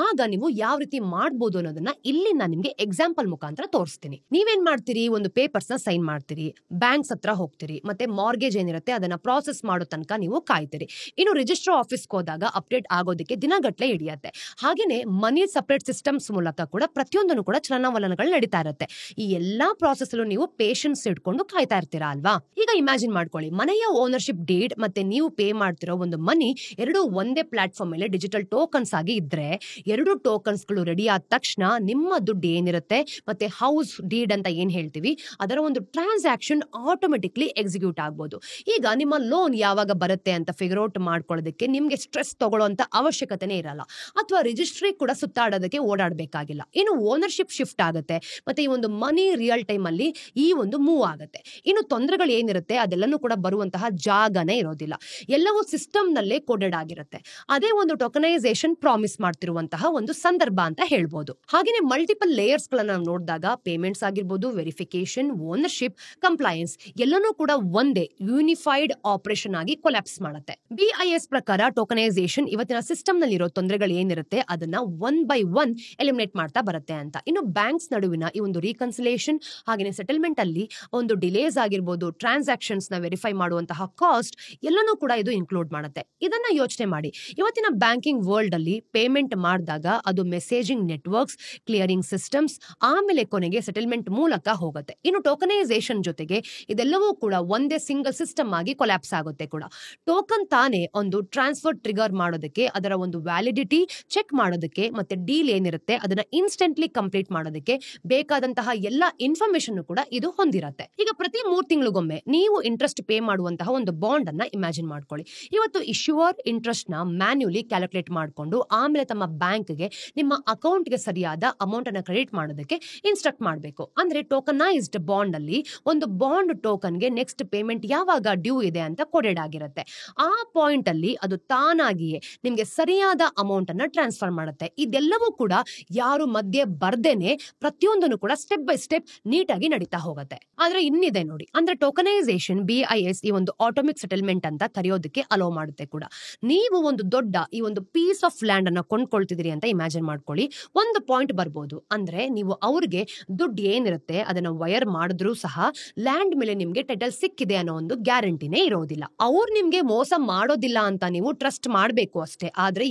ಆಗ ನೀವು ಯಾವ ರೀತಿ ಮಾಡ್ಬೋದು ಅನ್ನೋದನ್ನ ಇಲ್ಲಿ ನಾನು ನಿಮ್ಗೆ ಎಕ್ಸಾಂಪಲ್ ಮುಖಾಂತರ ತೋರಿಸ್ತೀನಿ. ನೀವೇನ್ ಮಾಡ್ತೀರಿ, ಒಂದು ಪೇಪರ್ಸ್ ನ ಸೈನ್ ಮಾಡ್ತೀರಿ, ಬ್ಯಾಂಕ್ಸ್ ಹತ್ರ ಹೋಗ್ತೀರಿ, ಮತ್ತೆ ಮಾರ್ಗೇಜ್ ಏನಿರುತ್ತೆ ಅದನ್ನ ಪ್ರಾಸೆಸ್ ಮಾಡೋ ತನಕ ನೀವು ಕಾಯ್ತೀರಿ. ಇನ್ನು ರಿಜಿಸ್ಟರ್ ಆಫೀಸ್ಗೆ ಹೋದಾಗ ಅಪ್ಡೇಟ್ ಆಗೋದಕ್ಕೆ ದಿನಗಟ್ಲೆ ಹಿಡಿಯುತ್ತೆ. ಹಾಗೇನೆ ಮನಿ ಸಪರೇಟ್ ಸಿಸ್ಟಮ್ಸ್ ಮೂಲಕ ಕೂಡ ಪ್ರತಿಯೊಂದನ್ನು ಕೂಡ ಚಲನವಲನಗಳು ನಡೀತಾ ಇರುತ್ತೆ. ಈ ಎಲ್ಲಾ ಪ್ರಾಸೆಸ್ ಅಲ್ಲೂ ನೀವು ಪೇಷನ್ಸ್ ಇಟ್ಕೊಂಡು ಕಾಯ್ತಾ ಇರ್ತೀರಾ ಅಲ್ವಾ. ಈಗ ಇಮ್ಯಾಜಿನ್ ಮಾಡ್ಕೊಳ್ಳಿ, ಮನೆಯ ಓನರ್ಶಿಪ್ ಡೀಡ್ ಮತ್ತೆ ನೀವು ಪೇ ಮಾಡ್ತಿರೋ ಒಂದು ಮನಿ ಎರಡು ಒಂದೇ ಪ್ಲಾಟ್ಫಾರ್ಮ್ ಮೇಲೆ ಡಿಜಿಟಲ್ ಟೋಕನ್ಸ್ ಆಗಿ ಇದ್ರೆ, ಎರಡು ಟೋಕನ್ಸ್ ಗಳು ರೆಡಿ ಆದ ತಕ್ಷಣ ನಿಮ್ಮ ದುಡ್ಡು ಏನಿರುತ್ತೆ ಮತ್ತೆ ಹೌಸ್ ಡೀಡ್ ಅಂತ ಏನ್ ಹೇಳ್ತೀವಿ ಅದರ ಒಂದು ಟ್ರಾನ್ಸಾಕ್ಷನ್ ಆಟೋಮೆಟಿಕ್ಲಿ ಎಕ್ಸಿಕ್ಯೂಟ್ ಆಗ್ಬೋದು. ಈಗ ನಿಮ್ಮ ಲೋನ್ ಯಾವಾಗ ಬರುತ್ತೆ ಅಂತ ಫಿಗರ್ ಔಟ್ ಮಾಡ್ಕೊಳ್ಳೋದಕ್ಕೆ ನಿಮ್ಗೆ ಸ್ಟ್ರೆಸ್ ತಗೊಳ್ಳೋಂತ ಅವಶ್ಯಕತೆನೇ ಇರಲ್ಲ, ಅಥವಾ ರಿಜಿಸ್ಟ್ರಿ ಕೂಡ ಸುತ್ತಾಡೋದಕ್ಕೆ ಓಡಾಡಬೇಕಾಗಿಲ್ಲ. ಇನ್ನು ಓನರ್ಶಿಪ್ ಶಿಫ್ಟ್ ಆಗುತ್ತೆ ಮತ್ತೆ ಈ ಒಂದು ಮನಿ ರಿಯಲ್ ಟೈಮ್ ಅಲ್ಲಿ ಈ ಒಂದು ಮೂವ್ ಆಗುತ್ತೆ. ಇನ್ನು ತೊಂದರೆಗಳು ಏನಿರುತ್ತೆ ಅದೆಲ್ಲನೂ ಕೂಡ ಬರುವಂತಹ ಜಾಗನೇ ಇರೋದಿಲ್ಲ, ಎಲ್ಲವೂ ಸಿಸ್ಟಮ್ ನಲ್ಲೇ ಕೋಡೆಡ್ ಆಗಿರುತ್ತೆ. ಅದೇ ಒಂದು ಟೋಕನೈಸೇಷನ್ ಪ್ರಾಮಿಸ್ ಮಾಡ್ತಿರುವಂತಹ ಒಂದು ಸಂದರ್ಭ ಅಂತ ಹೇಳ್ಬೋದು. ಹಾಗೇನೆ ಮಲ್ಟಿಪಲ್ ಲೇಯರ್ಸ್ ಗಳನ್ನ ನಾವು ನೋಡಿದಾಗ ಪೇಮೆಂಟ್ಸ್ ಆಗಿರ್ಬೋದು, ವೆರಿಫಿಕೇಶನ್, ಓನರ್ಶಿಪ್, ಕಂಪ್ಲೈನ್ಸ್ ಎಲ್ಲನೂ ಕೂಡ ಒಂದೇ ಯೂನಿಫೈಡ್ ಆಪರೇಷನ್ ಆಗಿ ಕೊಲ್ಯಾಪ್ಸ್ ಮಾಡುತ್ತೆ. BIS ಪ್ರಕಾರ ಟೋಕನೈಸೇಷನ್ ಇವತ್ತಿನ ಸಿಸ್ಟಮ್ ನಲ್ಲಿರೋ ತೊಂದರೆಗಳು ಏನಿರುತ್ತೆ ಅದನ್ನ ಒನ್ ಬೈ ಒನ್ ಎಲಿಮಿನೇಟ್ ಮಾಡ್ತಾ ಬರುತ್ತೆ ಅಂತ. ಇನ್ನು ಬ್ಯಾಂಕ್ಸ್ ನಡುವಿನ ಈ ಒಂದು ರೀಕನ್ಸಿಲೇಷನ್ ಹಾಗೆ ಸೆಟಲ್ಮೆಂಟ್ ಅಲ್ಲಿ ಒಂದು ಡಿಲೇಸ್ ಆಗಿರ್ಬೋದು, ಟ್ರಾನ್ಸಾಕ್ಷನ್ಸ್ ನ ವೆರಿಫೈ ಮಾಡುವಂತಹ ಕಾಸ್ಟ್ ಎಲ್ಲನೂ ಕೂಡ ಇದು ಇನ್ಕ್ಲೂಡ್ ಮಾಡುತ್ತೆ. ಇದನ್ನ ಯೋಚನೆ ಮಾಡಿ, ಇವತ್ತಿನ ಬ್ಯಾಂಕಿಂಗ್ ವರ್ಲ್ಡ್ ಅಲ್ಲಿ ಪೇಮೆಂಟ್ ಮಾಡಿದಾಗ ಅದು ಮೆಸೇಜಿಂಗ್ ನೆಟ್ವರ್ಕ್ಸ್, ಕ್ಲಿಯರಿಂಗ್ ಸಿಸ್ಟಮ್ಸ್, ಆಮೇಲೆ ಕೊನೆಗೆ ಸೆಟಲ್ಮೆಂಟ್ ಮೂಲಕ ಹೋಗುತ್ತೆ. ಇನ್ನು ಟೋಕನೈಸೇಷನ್ ಜೊತೆಗೆ ಇದೆಲ್ಲವೂ ಕೂಡ ಒಂದೇ ಸಿಂಗಲ್ ಸಿಸ್ಟಮ್ ಆಗಿ ಕೊಲ್ಯಾಪ್ಸ್ ಆಗುತ್ತೆ ಕೂಡ. ಟೋಕನ್ ತಾನೇ ಒಂದು ಟ್ರಾನ್ಸ್ಫರ್ ಟ್ರಿಗರ್ ಮಾಡೋದಕ್ಕೆ, ಅದರ ಒಂದು ವ್ಯಾಲಿಡಿಟಿ ಚೆಕ್ ಮಾಡೋದಕ್ಕೆ ಮತ್ತೆ ಡೀಲ್ ಏನಿರುತ್ತೆ ಅದನ್ನ ಇನ್ಸ್ಟೆಂಟ್ಲಿ ಕಂಪ್ಲೀಟ್ ಮಾಡೋದಕ್ಕೆ ಬೇಕಾದಂತಹ ಎಲ್ಲ ಇನ್ಫಾರ್ಮೇಶನ್ ಕೂಡ ಇದು ಹೊಂದಿರುತ್ತೆ. ಈಗ ಪ್ರತಿ 3 ತಿಂಗಳಿಗೊಮ್ಮೆ ನೀವು ಇಂಟ್ರೆಸ್ಟ್ ಪೇ ಮಾಡುವಂತಹ ಒಂದು ಬಾಂಡ್ ಅನ್ನ ಇಮ್ಯಾಜಿನ್ ಮಾಡ್ಕೊಳ್ಳಿ. ಇವತ್ತು ಇಶ್ಯೂವರ್ ಇಂಟ್ರೆಸ್ಟ್ ನ ಮ್ಯಾನ್ಯುಲಿ ಕ್ಯಾಲ್ಕುಲೇಟ್ ಮಾಡಿಕೊಂಡು ಆಮೇಲೆ ತಮ್ಮ ಬ್ಯಾಂಕ್ಗೆ ನಿಮ್ಮ ಅಕೌಂಟ್ಗೆ ಸರಿಯಾದ ಅಮೌಂಟ್ ಅನ್ನ ಕ್ರೆಡಿಟ್ ಮಾಡೋದಕ್ಕೆ ಇನ್ಸ್ಟ್ರಕ್ಟ್ ಮಾಡಬೇಕು. ಅಂದ್ರೆ ಟೋಕನೈಸ್ಡ್ ಬಾಂಡ್ ಅಲ್ಲಿ ಒಂದು ಬಾಂಡ್ ಟೋಕನ್ಗೆ ನೆಕ್ಸ್ಟ್ ಪೇಮೆಂಟ್ ಯಾವಾಗ ಡ್ಯೂ ಇದೆ ಅಂತ ಕೋಡೆಡ್ ಆಗಿರುತ್ತೆ. ಆ ಪಾಯಿಂಟ್ ಅಲ್ಲಿ ಅದು ತಾನಾಗಿಯೇ ನಿಮ್ಗೆ ಸರಿಯಾದ ಅಮೌಂಟ್ ಅನ್ನ ಟ್ರಾನ್ಸ್ಫರ್ ಮಾಡುತ್ತೆ. ಇದೆಲ್ಲವೂ ಕೂಡ ಯಾರು ಮಧ್ಯೆ ಬರ್ದೇನೆ ಪ್ರತಿಯೊಂದನ್ನು ಕೂಡ ಸ್ಟೆಪ್ ಬೈ ಸ್ಟೆಪ್ ನೀಟಾಗಿ ನಡೀತಾ ಹೋಗುತ್ತೆ. ಆದ್ರೆ ಇನ್ನಿದೆ ನೋಡಿ, ಅಂದ್ರೆ ಟೋಕನೈಸೇಷನ್ BIS ಈ ಒಂದು ಆಟೋಮಿಕ್ ಸೆಟಲ್ಮೆಂಟ್ ಅಂತ ಕರೆಯೋದಕ್ಕೆ ಅಲೋ ಮಾಡುತ್ತೆ ಕೂಡ. ನೀವು ಒಂದು ದೊಡ್ಡ ಈ ಒಂದು ಪೀಸ್ ಆಫ್ ಲ್ಯಾಂಡ್ ಅನ್ನ ಕೊಂಡ್ಕೊಳ್ತಿದ್ದೀರಿ ಅಂತ ಇಮ್ಯಾಜಿನ್ ಮಾಡ್ಕೊಳ್ಳಿ. ಒಂದು ಪಾಯಿಂಟ್ ಬರ್ಬೋದು, ಅಂದ್ರೆ ನೀವು ಅವ್ರಿಗೆ ದುಡ್ಡು ಏನಿರುತ್ತೆ ಅದನ್ನ ವೈರ್ ಮಾಡಿದ್ರು ಸಹ ಲ್ಯಾಂಡ್ ಮೇಲೆ ನಿಮ್ಗೆ ಟೈಟಲ್ ಸಿಕ್ಕಿದೆ ಅನ್ನೋ ಒಂದು ಗ್ಯಾರಂಟಿನೇ ಇರೋದಿಲ್ಲ. ಅವ್ರು ನಿಮ್ಗೆ ಮೋಸ ಮಾಡೋದಿಲ್ಲ ಅಂತ ನೀವು ಟ್ರಸ್ಟ್ ಮಾಡಬೇಕು ಅಷ್ಟೇ. ಆದ್ರೆ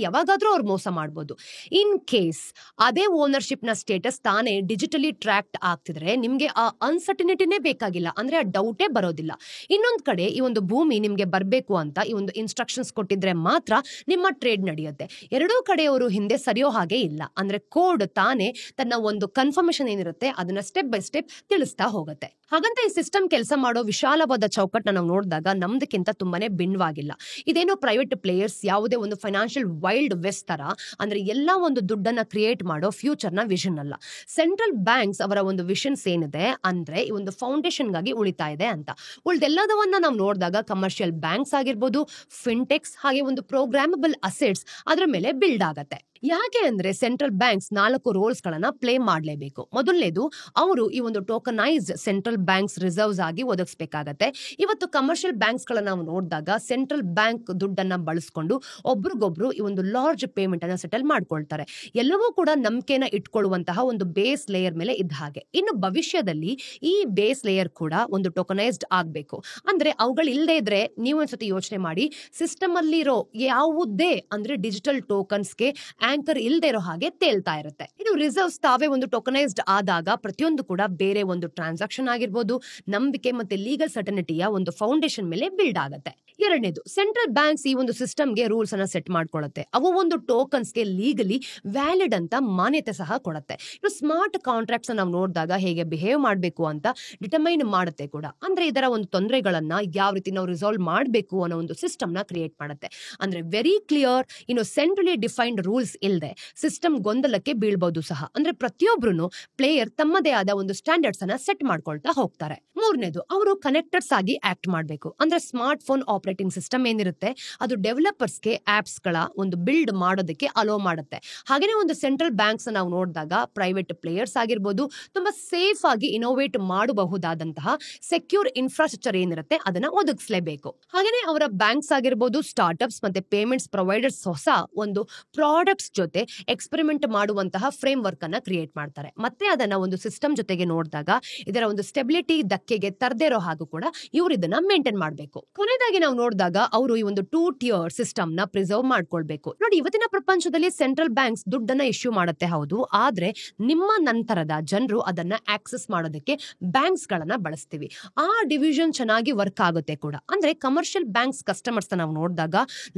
ಯಾವಾಗಾದ್ರೂ ಅವ್ರು ಮೋಸ ಮಾಡಬಹುದು. ಇನ್ ಕೇಸ್ ಅದೇ ಓನರ್ಶಿಪ್ ನ ಸ್ಟೇಟಸ್ ತಾನೇ ಡಿಜಿಟಲಿ ಟ್ರ್ಯಾಕ್ಟ್ ಆಗ್ತಿದ್ರೆ ನಿಮ್ಗೆ ಆ ಅನ್ಸರ್ಟಿನಿಟಿನೇ ಬೇಕಾಗಿಲ್ಲ, ಅಂದ್ರೆ ಆ ಡೌಟೇ ಬರೋದಿಲ್ಲ. ಇನ್ನೊಂದ್ ಕಡೆ ಈ ಒಂದು ಭೂಮಿ ನಿಮ್ಗೆ ಬರ್ಬೇಕು ಅಂತ ಈ ಒಂದು ಇನ್ಸ್ಟ್ರಕ್ಷನ್ಸ್ ಕೊಟ್ಟಿದ್ರೆ ಮಾತ್ರ ನಿಮ್ಮ ಟ್ರೇಡ್ ನಡೆಯುತ್ತೆ. ಎರಡೂ ಕಡೆಯವರು ಹಿಂದೆ ಸರಿಯೋ ಹಾಗೆ ಇಲ್ಲ, ಅಂದ್ರೆ ಕೋಡ್ ತಾನೇ ತನ್ನ ಒಂದು ಕನ್ಫರ್ಮೇಶನ್ ಏನಿರುತ್ತೆ ಅದನ್ನ ಸ್ಟೆಪ್ ಬೈ ಸ್ಟೆಪ್ ತಿಳಿಸ್ತಾ ಹೋಗುತ್ತೆ. ಹಾಗಂತ ಈ ಸಿಸ್ಟಮ್ ಕೆಲಸ ಮಾಡೋ ವಿಶಾಲವಾದ ಚೌಕಟ್ಟನ್ನ ನಾವು ನೋಡಿದಾಗ ನಮ್ದಕ್ಕಿಂತ ತುಂಬಾನೇ ಭಿನ್ನವಾಗಿಲ್ಲ. ಇದೇನೋ ಪ್ರೈವೇಟ್ ಪ್ಲೇಯರ್ಸ್ ಯಾವುದೇ ಒಂದು ಫೈನಾನ್ಷಿಯಲ್ ವೈಲ್ಡ್ ವೆಸ್ಟ್ ತರ ಅಂದ್ರೆ ಎಲ್ಲಾ ಒಂದು ದುಡ್ಡನ್ನ ಕ್ರಿಯೇಟ್ ಮಾಡೋ ಫ್ಯೂಚರ್ ನ ವಿಷನ್ ಅಲ್ಲ. ಸೆಂಟ್ರಲ್ ಬ್ಯಾಂಕ್ಸ್ ಅವರ ಒಂದು ವಿಷನ್ಸ್ ಏನಿದೆ ಅಂದ್ರೆ ಈ ಒಂದು ಫೌಂಡೇಶನ್ ಗಾಗಿ ಉಳಿತಾ ಇದೆ ಅಂತ. ಉಳಿದೆಲ್ಲದವನ್ನ ನಾವು ನೋಡಿದಾಗ ಕಮರ್ಷಿಯಲ್ ಬ್ಯಾಂಕ್ಸ್ ಆಗಿರ್ಬೋದು, ಫಿನ್ಟೆಕ್ಸ್ ಹಾಗೆ ಒಂದು ಪ್ರೋಗ್ರಾಮಬಲ್ ಅಸೆಟ್ಸ್ ಅದರ ಮೇಲೆ ಬಿಲ್ಡ್ ಆಗತ್ತೆ. ಯಾಕೆ ಅಂದ್ರೆ ಸೆಂಟ್ರಲ್ ಬ್ಯಾಂಕ್ಸ್ 4 ರೋಲ್ಸ್ ಗಳನ್ನ ಪ್ಲೇ ಮಾಡಲೇಬೇಕು. ಮೊದಲನೇದು, ಅವರು ಈ ಒಂದು ಟೋಕನೈಸ್ಡ್ ಸೆಂಟ್ರಲ್ ಬ್ಯಾಂಕ್ಸ್ ರಿಸರ್ವ್ಸ್ ಆಗಿ ಒದಗಿಸಬೇಕಾಗತ್ತೆ. ಇವತ್ತು ಕಮರ್ಷಿಯಲ್ ಬ್ಯಾಂಕ್ಸ್ ಗಳನ್ನ ನಾವು ನೋಡಿದಾಗ ಸೆಂಟ್ರಲ್ ಬ್ಯಾಂಕ್ ದುಡ್ಡನ್ನ ಬಳಸ್ಕೊಂಡು ಒಬ್ರಿಗೊಬ್ರು ಈ ಒಂದು ಲಾರ್ಜ್ ಪೇಮೆಂಟ್ ಅನ್ನ ಸೆಟಲ್ ಮಾಡ್ಕೊಳ್ತಾರೆ. ಎಲ್ಲವೂ ಕೂಡ ನಂಬಿಕೆನ ಇಟ್ಕೊಳ್ಳುವಂತಹ ಒಂದು ಬೇಸ್ ಲೇಯರ್ ಮೇಲೆ ಇದ್ದ ಹಾಗೆ. ಇನ್ನು ಭವಿಷ್ಯದಲ್ಲಿ ಈ ಬೇಸ್ ಲೇಯರ್ ಕೂಡ ಒಂದು ಟೋಕನೈಸ್ಡ್ ಆಗ್ಬೇಕು. ಅಂದ್ರೆ ಅವುಗಳು ಇಲ್ಲದೆ ಇದ್ರೆ ನೀವು ಒಂದ್ಸತಿ ಯೋಚನೆ ಮಾಡಿ, ಸಿಸ್ಟಮ್ ಅಲ್ಲಿರೋ ಯಾವುದೇ ಅಂದ್ರೆ ಡಿಜಿಟಲ್ ಟೋಕನ್ಸ್ಗೆ ಆಂಕರ್ ಇಲ್ಲದೆ ಇರೋ ಹಾಗೆ ತೇಲ್ತಾ ಇರುತ್ತೆ. ಇನ್ನು ರಿಸರ್ವ್ಸ್ ತಾವೇ ಒಂದು ಟೋಕನೈಸ್ಡ್ ಆದಾಗ ಪ್ರತಿಯೊಂದು ಕೂಡ ಬೇರೆ ಒಂದು ಟ್ರಾನ್ಸಾಕ್ಷನ್ ಆಗಿರ್ಬೋದು, ನಂಬಿಕೆ ಮತ್ತೆ ಲೀಗಲ್ ಸರ್ಟನಿಟಿಯ ಒಂದು ಫೌಂಡೇಶನ್ ಮೇಲೆ ಬಿಲ್ಡ್ ಆಗುತ್ತೆ. ಎರಡನೇದು, ಸೆಂಟ್ರಲ್ ಬ್ಯಾಂಕ್ಸ್ ಈ ಒಂದು ಸಿಸ್ಟಮ್ಗೆ ರೂಲ್ಸ್ ಅನ್ನ ಸೆಟ್ ಮಾಡ್ಕೊಳ್ಳುತ್ತೆ. ಅವು ಒಂದು ಟೋಕನ್ಸ್ಗೆ ಲೀಗಲಿ ವ್ಯಾಲಿಡ್ ಅಂತ ಮಾನ್ಯತೆ ಸಹ ಕೊಡುತ್ತೆ. ಇನ್ನು ಸ್ಮಾರ್ಟ್ ಕಾಂಟ್ರಾಕ್ಟ್ಸ್ ನಾವು ನೋಡಿದಾಗ ಹೇಗೆ ಬಿಹೇವ್ ಮಾಡಬೇಕು ಅಂತ ಡಿಟರ್ಮೈನ್ ಮಾಡುತ್ತೆ ಕೂಡ. ಅಂದ್ರೆ ಇದರ ಒಂದು ತೊಂದರೆಗಳನ್ನ ಯಾವ ರೀತಿ ನಾವು ರಿಸಾಲ್ವ್ ಮಾಡಬೇಕು ಅನ್ನೋ ಒಂದು ಸಿಸ್ಟಮ್ ನ ಕ್ರಿಯೇಟ್ ಮಾಡುತ್ತೆ. ಅಂದ್ರೆ ವೆರಿ ಕ್ಲಿಯರ್, ಇನ್ನು ಸೆಂಟ್ರಲಿ ಡಿಫೈನ್ಡ್ ರೂಲ್ಸ್ ಇಲ್ಲದೆ ಸಿಸ್ಟಮ್ ಗೊಂದಲಕ್ಕೆ ಬೀಳ್ಬಹುದು ಸಹ. ಅಂದ್ರೆ ಪ್ರತಿಯೊಬ್ರು ಪ್ಲೇಯರ್ ತಮ್ಮದೇ ಆದ ಒಂದು ಸ್ಟ್ಯಾಂಡರ್ಡ್ಸ್ ಅನ್ನ ಸೆಟ್ ಮಾಡ್ಕೊಳ್ತಾ ಹೋಗ್ತಾರೆ. ಮೂರನೇದು, ಅವರು ಕನೆಕ್ಟರ್ಸ್ ಆಗಿ ಆಕ್ಟ್ ಮಾಡಬೇಕು. ಅಂದ್ರೆ ಸ್ಮಾರ್ಟ್ ಫೋನ್ ಆಪರೇಟಿಂಗ್ ಸಿಸ್ಟಮ್ ಏನಿರುತ್ತೆ ಅದು ಡೆವಲಪರ್ಸ್ಗೆ ಆಪ್ಸ್ ಗಳ ಒಂದು ಬಿಲ್ಡ್ ಮಾಡೋದಕ್ಕೆ ಅಲೋ ಮಾಡುತ್ತೆ. ಹಾಗೇನೆ ಒಂದು ಸೆಂಟ್ರಲ್ ಬ್ಯಾಂಕ್ಸ್ ನಾವು ನೋಡಿದಾಗ ಪ್ರೈವೇಟ್ ಪ್ಲೇಯರ್ಸ್ ಆಗಿರ್ಬೋದು ತುಂಬಾ ಸೇಫ್ ಆಗಿ ಇನೋವೇಟ್ ಮಾಡಬಹುದಾದಂತಹ ಸೆಕ್ಯೂರ್ ಇನ್ಫ್ರಾಸ್ಟ್ರಕ್ಚರ್ ಏನಿರುತ್ತೆ ಅದನ್ನ ಒದಗಿಸಲೇಬೇಕು. ಹಾಗೇನೆ ಅವರ ಬ್ಯಾಂಕ್ಸ್ ಆಗಿರ್ಬೋದು, ಸ್ಟಾರ್ಟ್ಅಪ್ಸ್ ಮತ್ತೆ ಪೇಮೆಂಟ್ಸ್ ಪ್ರೊವೈಡರ್ಸ್ ಹೊಸ ಒಂದು ಪ್ರಾಡಕ್ಟ್ಸ್ ಜೊತೆ ಎಕ್ಸ್ಪೆರಿಮೆಂಟ್ ಮಾಡುವಂತಹ ಫ್ರೇಮ್ ವರ್ಕ್ ಅನ್ನ ಕ್ರಿಯೇಟ್ ಮಾಡ್ತಾರೆ. ಮತ್ತೆ ಅದನ್ನ ಒಂದು ಸಿಸ್ಟಮ್ ಜೊತೆಗೆ ನೋಡಿದಾಗ ಇದರ ಒಂದು ಸ್ಟೆಬಿಲಿಟಿ ಧಕ್ಕೆಗೆ ತರದೇ ಇರೋ ಹಾಗೂ ಕೂಡ ಇವರು ಇದನ್ನ ಮೇಂಟೈನ್ ಮಾಡಬೇಕು. ಕೊನೆಯದಾಗಿ ನಾವು ನೋಡಿದಾಗ ಅವರು ಈ ಒಂದು 2 tier ಸಿಸ್ಟಮ್ ನ ಪ್ರಿಸರ್ವ್ ಮಾಡ್ಕೊಳ್ಬೇಕು. ನೋಡಿ, ಇವತ್ತಿನ ಪ್ರಪಂಚದಲ್ಲಿ ಸೆಂಟ್ರಲ್ ಬ್ಯಾಂಕ್ಸ್ ದುಡ್ಡನ್ನ ಇಶ್ಯೂ ಮಾಡುತ್ತೆ ಹೌದು, ಆದ್ರೆ ನಿಮ್ಮ ನಂತರದ ಜನರು ಅದನ್ನ ಆಕ್ಸೆಸ್ ಮಾಡೋದಕ್ಕೆ ಬ್ಯಾಂಕ್ಸ್ ಗಳನ್ನ ಬಳಸ್ತೀವಿ. ಆ ಡಿವಿಷನ್ ಚೆನ್ನಾಗಿ ವರ್ಕ್ ಆಗುತ್ತೆ ಕೂಡ. ಅಂದ್ರೆ ಕಮರ್ಷಿಯಲ್ ಬ್ಯಾಂಕ್ಸ್ ಕಸ್ಟಮರ್ಸ್ ನಾವು ನೋಡಿದಾಗ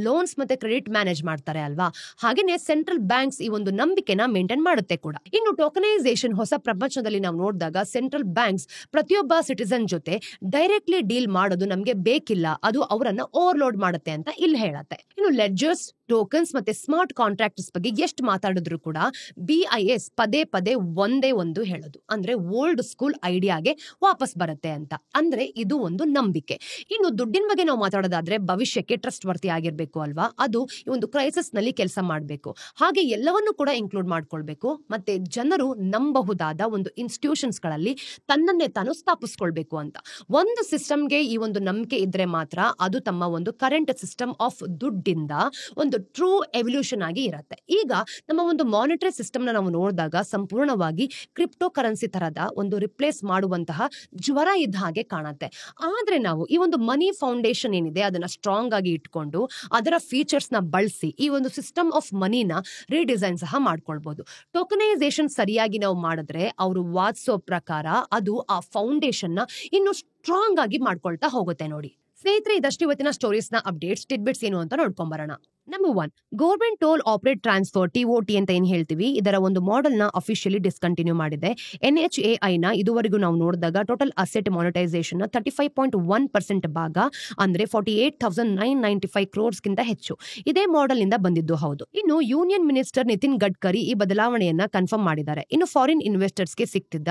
ಲೋನ್ಸ್ ಮತ್ತೆ ಕ್ರೆಡಿಟ್ ಮ್ಯಾನೇಜ್ ಮಾಡ್ತಾರೆ ಅಲ್ವಾ, ಹಾಗೇನೆ ಸೆಂಟ್ರಲ್ ಬ್ಯಾಂಕ್ಸ್ ಈ ಒಂದು ನಂಬಿಕೆನ ಮೇಂಟೈನ್ ಮಾಡುತ್ತೆ ಕೂಡ. ಇನ್ನು ಟೋಕನೈಸೇಷನ್ ಹೊಸ ಪ್ರಪಂಚದಲ್ಲಿ ನಾವು ನೋಡಿದಾಗ ಸೆಂಟ್ರಲ್ ಬ್ಯಾಂಕ್ಸ್ ಪ್ರತಿಯೊಬ್ಬ ಸಿಟಿಸನ್ ಜೊತೆ ಡೈರೆಕ್ಟ್ಲಿ ಡೀಲ್ ಮಾಡೋದು ನಮ್ಗೆ ಬೇಕಿಲ್ಲ, ಅದು ಅವರನ್ನ ಓವರ್ಲೋಡ್ ಮಾಡುತ್ತೆ ಅಂತ ಇಲ್ಲಿ ಹೇಳತ್ತೆ. ಇನ್ನು ಲೆಡ್ಜರ್ಸ್, ಟೋಕನ್ಸ್ ಮತ್ತೆ ಸ್ಮಾರ್ಟ್ ಕಾಂಟ್ರಾಕ್ಟ್ಸ್ ಬಗ್ಗೆ ಎಷ್ಟು ಮಾತಾಡಿದ್ರು ಕೂಡ BIS ಪದೇ ಪದೇ ಒಂದೇ ಒಂದು ಹೇಳೋದು, ಅಂದ್ರೆ ಓಲ್ಡ್ ಸ್ಕೂಲ್ ಐಡಿಯಾಗೆ ವಾಪಸ್ ಬರುತ್ತೆ ಅಂತ. ಅಂದ್ರೆ ಇದು ಒಂದು ನಂಬಿಕೆ. ಇನ್ನು ದುಡ್ಡಿನ ಬಗ್ಗೆ ನಾವು ಮಾತಾಡೋದಾದ್ರೆ ಭವಿಷ್ಯಕ್ಕೆ ಟ್ರಸ್ಟ್ ವರ್ತಿ ಆಗಿರ್ಬೇಕು ಅಲ್ವಾ, ಅದು ಈ ಒಂದು ಕ್ರೈಸಿಸ್ ನಲ್ಲಿ ಕೆಲಸ ಮಾಡಬೇಕು. ಹಾಗೆ ಎಲ್ಲವನ್ನೂ ಕೂಡ ಇನ್ಕ್ಲೂಡ್ ಮಾಡ್ಕೊಳ್ಬೇಕು. ಮತ್ತೆ ಜನರು ನಂಬಬಹುದಾದ ಒಂದು ಇನ್ಸ್ಟಿಟ್ಯೂಷನ್ಸ್ ಗಳಲ್ಲಿ ತನ್ನನ್ನೇ ತಾನು ಸ್ಥಾಪಿಸ್ಕೊಳ್ಬೇಕು ಅಂತ. ಒಂದು ಸಿಸ್ಟಮ್ಗೆ ಈ ಒಂದು ನಂಬಿಕೆ ಇದ್ರೆ ಮಾತ್ರ ಅದು ತಮ್ಮ ಒಂದು ಕರೆಂಟ್ ಸಿಸ್ಟಮ್ ಆಫ್ ದುಡ್ಡಿಂದ ಒಂದು ಟ್ರೂ ಎವಲ್ಯೂಷನ್ ಆಗಿ ಇರುತ್ತೆ. ಈಗ ನಮ್ಮ ಒಂದು ಮಾನಿಟರಿ ಸಿಸ್ಟಮ್ ನಾವು ನೋಡಿದಾಗ ಸಂಪೂರ್ಣವಾಗಿ ಕ್ರಿಪ್ಟೋ ಕರೆನ್ಸಿ ತರದ ಒಂದು ರಿಪ್ಲೇಸ್ ಮಾಡುವಂತಹ ಜ್ವರ ಇದ್ದ ಹಾಗೆ ಕಾಣುತ್ತೆ. ಆದ್ರೆ ನಾವು ಈ ಒಂದು ಮನಿ ಫೌಂಡೇಶನ್ ಏನಿದೆ ಅದನ್ನ ಸ್ಟ್ರಾಂಗ್ ಆಗಿ ಇಟ್ಕೊಂಡು ಅದರ ಫೀಚರ್ಸ್ ನ ಬಳಸಿ ಈ ಒಂದು ಸಿಸ್ಟಮ್ ಆಫ್ ಮನಿನ ರೀಡಿಸೈನ್ ಸಹ ಮಾಡ್ಕೊಳ್ಬಹುದು. ಟೋಕನೈಸೇಷನ್ ಸರಿಯಾಗಿ ನಾವು ಮಾಡಿದ್ರೆ ಅವರು ವಾದಿಸೋ ಪ್ರಕಾರ ಅದು ಆ ಫೌಂಡೇಶನ್ ನ ಇನ್ನು ಸ್ಟ್ರಾಂಗ್ ಆಗಿ ಮಾಡ್ಕೊಳ್ತಾ ಹೋಗುತ್ತೆ. ನೋಡಿ ಸ್ನೇಹಿತರೆ, ಇದಷ್ಟು ಇವತ್ತಿನ ಸ್ಟೋರೀಸ್ ನ ಅಪ್ಡೇಟ್ಸ್ ಟಿಡ್ಬಿಟ್ಸ್ ಏನು ಅಂತ ನೋಡ್ಕೊಂಬರೋಣ. Number 1, government toll operate transfer TOT ಅಂತ ಏನ್ ಹೇಳ್ತೀವಿ, ಇದರ ಒಂದು ಮಾಡೆಲ್ ನ ಅಫಿಷಿಯಲಿ ಡಿಸ್ಕಂಟಿನ್ಯೂ ಮಾಡಿದೆ. NHAI ನ ಇದುವರೆಗೂ ನಾವು ನೋಡಿದಾಗ ಟೋಟಲ್ ಅಸೆಟ್ ಮಾನಿಟೈಸೇಷನ್ 35.1% ಭಾಗ ಅಂದ್ರೆ 48,995 crores ಗಿಂತ ಹೆಚ್ಚು ಇದೇ ಮಾಡೆಲ್ ನಿಂದ ಬಂದಿದ್ದು ಹೌದು. ಇನ್ನು ಯೂನಿಯನ್ ಮಿನಿಸ್ಟರ್ ನಿತಿನ್ ಗಡ್ಕರಿ ಈ ಬದಲಾವಣೆಯನ್ನ ಕನ್ಫರ್ಮ್ ಮಾಡಿದ್ದಾರೆ. ಇನ್ನು ಫಾರಿನ್ ಇನ್ವೆಸ್ಟರ್ಸ್ ಗೆ ಸಿಗ್ತಿದ್ದ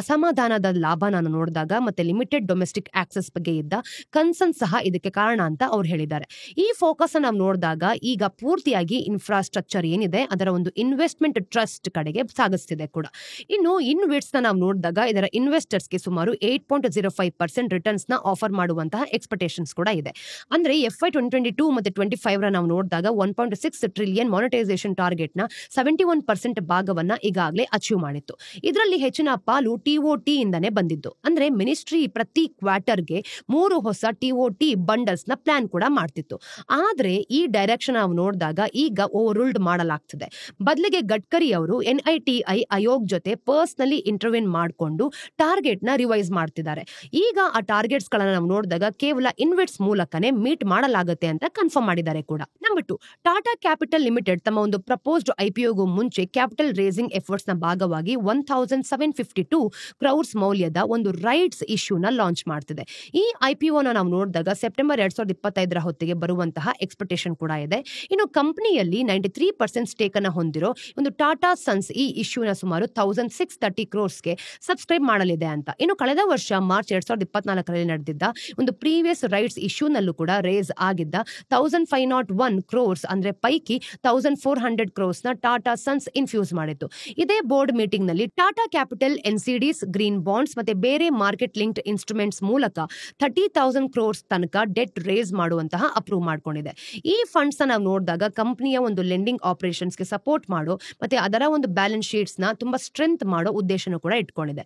ಅಸಮಾಧಾನದ ಲಾಭ ನಾನು ನೋಡಿದಾಗ ಮತ್ತೆ ಲಿಮಿಟೆಡ್ ಡೊಮೆಸ್ಟಿಕ್ ಆಕ್ಸೆಸ್ ಬಗ್ಗೆ ಇದ್ದ ಕನ್ಸರ್ನ್ ಸಹ ಇದಕ್ಕೆ ಕಾರಣ ಅಂತ ಅವ್ರು ಹೇಳಿದ್ದಾರೆ. ಈ ಫೋಕಸ್ ನಾವು ನೋಡಿದಾಗ ಈಗ ಪೂರ್ತಿಯಾಗಿ ಇನ್ಫ್ರಾಸ್ಟ್ರಕ್ಚರ್ ಏನಿದೆ ಅದರ ಒಂದು ಇನ್ವೆಸ್ಟ್ಮೆಂಟ್ ಟ್ರಸ್ಟ್ ಕಡೆಗೆ ಸಾಗಿಸ್ತಿದೆ ಕೂಡ. ಇನ್ನು ಇನ್ವೆಟ್ಸ್ ನಾವು ನೋಡಿದಾಗ ಇದರ ಇನ್ವೆಸ್ಟರ್ಸ್ ಗೆ ಸುಮಾರು 8.05% ರಿಟರ್ನ್ಸ್ ನ ಆಫರ್ ಮಾಡುವಂತಹ ಎಕ್ಸ್ಪೆಕ್ಟೇಷನ್ಸ್ ಕೂಡ ಇದೆ. ಅಂದ್ರೆ FY 2022 ಮತ್ತೆ 25 ನಾವು ನೋಡಿದಾಗ 1.6 ಟ್ರಿಲಿಯನ್ ಮಾನಿಟೈಸೇಷನ್ ಟಾರ್ಗೆಟ್ ನ 71% ಭಾಗವನ್ನ ಈಗಾಗಲೇ ಅಚೀವ್ ಮಾಡಿತ್ತು. ಇದರಲ್ಲಿ ಹೆಚ್ಚಿನ ಪಾಲು TOT ಇಂದಾನೆ ಬಂದಿದ್ದು. ಅಂದ್ರೆ ಮಿನಿಸ್ಟ್ರಿ ಪ್ರತಿ ಕ್ವಾರ್ಟರ್ಗೆ 3 ಹೊಸ TOT ಬಂಡಲ್ಸ್ ನ ಪ್ಲಾನ್ ಕೂಡ ಮಾಡ್ತಿತ್ತು. ಆದ್ರೆ ಈ ಡೈರೆಕ್ಷನ್ ತಕ್ಷಣ ನಾವು ನೋಡಿದಾಗ ಈಗ ಓವರ್ ರೂಲ್ಡ್ ಮಾಡಲಾಗ್ತಿದೆ. ಬದಲಿಗೆ ಗಡ್ಕರಿ ಅವರು NITI ಆಯೋಗ್ ಜೊತೆ ಪರ್ಸನಲಿ ಇಂಟರ್ವ್ಯೂನ್ ಮಾಡಿಕೊಂಡು ಟಾರ್ಗೆಟ್ ನ ರಿವೈಸ್ ಮಾಡ್ತಿದ್ದಾರೆ. ಈಗ ಆ ಟಾರ್ಗೆಟ್ಸ್ ಗಳನ್ನ ನಾವು ನೋಡಿದಾಗ ಕೇವಲ ಇನ್ವೆಟ್ಸ್ ಮೂಲಕನೇ ಮೀಟ್ ಮಾಡಲಾಗುತ್ತೆ ಅಂತ ಕನ್ಫರ್ಮ್ ಮಾಡಿದ್ದಾರೆ ಕೂಡ. ನಂಬರ್ 2, ಟಾಟಾ ಕ್ಯಾಪಿಟಲ್ ಲಿಮಿಟೆಡ್ ತಮ್ಮ ಒಂದು ಪ್ರಪೋಸ್ಡ್ IPOಗೂ ಮುಂಚೆ ಕ್ಯಾಪಿಟಲ್ ರೇಸಿಂಗ್ ಎಫರ್ಟ್ಸ್ ನ ಭಾಗವಾಗಿ 1752 ಕ್ರೌರ್ಸ್ ಮೌಲ್ಯದ ಒಂದು ರೈಟ್ಸ್ ಇಶ್ಯೂನ ಲಾಂಚ್ ಮಾಡ್ತಿದೆ. ಈ IPO ನಾವು ನೋಡಿದಾಗ ಸೆಪ್ಟೆಂಬರ್ 2025 ಹೊತ್ತಿಗೆ ಬರುವಂತಹ ಎಕ್ಸ್ಪೆಕ್ಟೇಷನ್ ಕೂಡ ಇದೆ. ಇನ್ನು ಕಂಪನಿಯಲ್ಲಿ 93% ಸ್ಟೇಕ್ ಅನ್ನು ಹೊಂದಿರೋ ಒಂದು ಟಾಟಾ ಸನ್ಸ್ ಈ ಇಶ್ಯೂನ ಸುಮಾರು 1630 ಕ್ರೋರ್ಸ್ಗೆ ಸಬ್ಸ್ಕ್ರೈಬ್ ಮಾಡಲಿದೆ ಅಂತ. ಇನ್ನು ಕಳೆದ ವರ್ಷ ಮಾರ್ಚ್ 2024 ನಡೆದಿದ್ದ ಒಂದು ಪ್ರೀವಿಯಸ್ ರೈಟ್ಸ್ ಇಶ್ಯೂನಲ್ಲೂ ಕೂಡ ರೇಸ್ ಆಗಿದ್ದ 1501 ಕ್ರೋರ್ಸ್ ಅಂದ್ರೆ ಪೈಕಿ 1400 ಕ್ರೋರ್ಸ್ ನ ಟಾಟಾ ಸನ್ಸ್ ಇನ್ಫ್ಯೂಸ್ ಮಾಡಿತ್ತು. ಇದೇ ಬೋರ್ಡ್ ಮೀಟಿಂಗ್ ನಲ್ಲಿ Tata capital NCDs, green bonds ಮತ್ತೆ ಬೇರೆ ಮಾರ್ಕೆಟ್ ಲಿಂಕ್ಡ್ ಇನ್ಸ್ಟ್ರೂಮೆಂಟ್ಸ್ ಮೂಲಕ 30,000 ಕ್ರೋರ್ಸ್ ತನಕ ಡೆಟ್ ರೇಸ್ ಮಾಡುವಂತಹ ಅಪ್ರೂವ್ ಮಾಡ್ಕೊಂಡಿದೆ. ಈ ಫಂಡ್ಸ್ ನಾವು ನೋಡಿದಾಗ ಕಂಪನಿಯ ಒಂದು ಲೆಂಡಿಂಗ್ ಆಪರೇಷನ್ಸ್ ಗೆ ಸಪೋರ್ಟ್ ಮಾಡೋ ಮತ್ತೆ ಅದರ ಒಂದು ಬ್ಯಾಲೆನ್ಸ್ ಶೀಟ್ಸ್ ನ ತುಂಬಾ ಸ್ಟ್ರೆಂತ್ ಮಾಡೋ ಉದ್ದೇಶನೂ ಕೂಡ ಇಟ್ಕೊಂಡಿದೆ.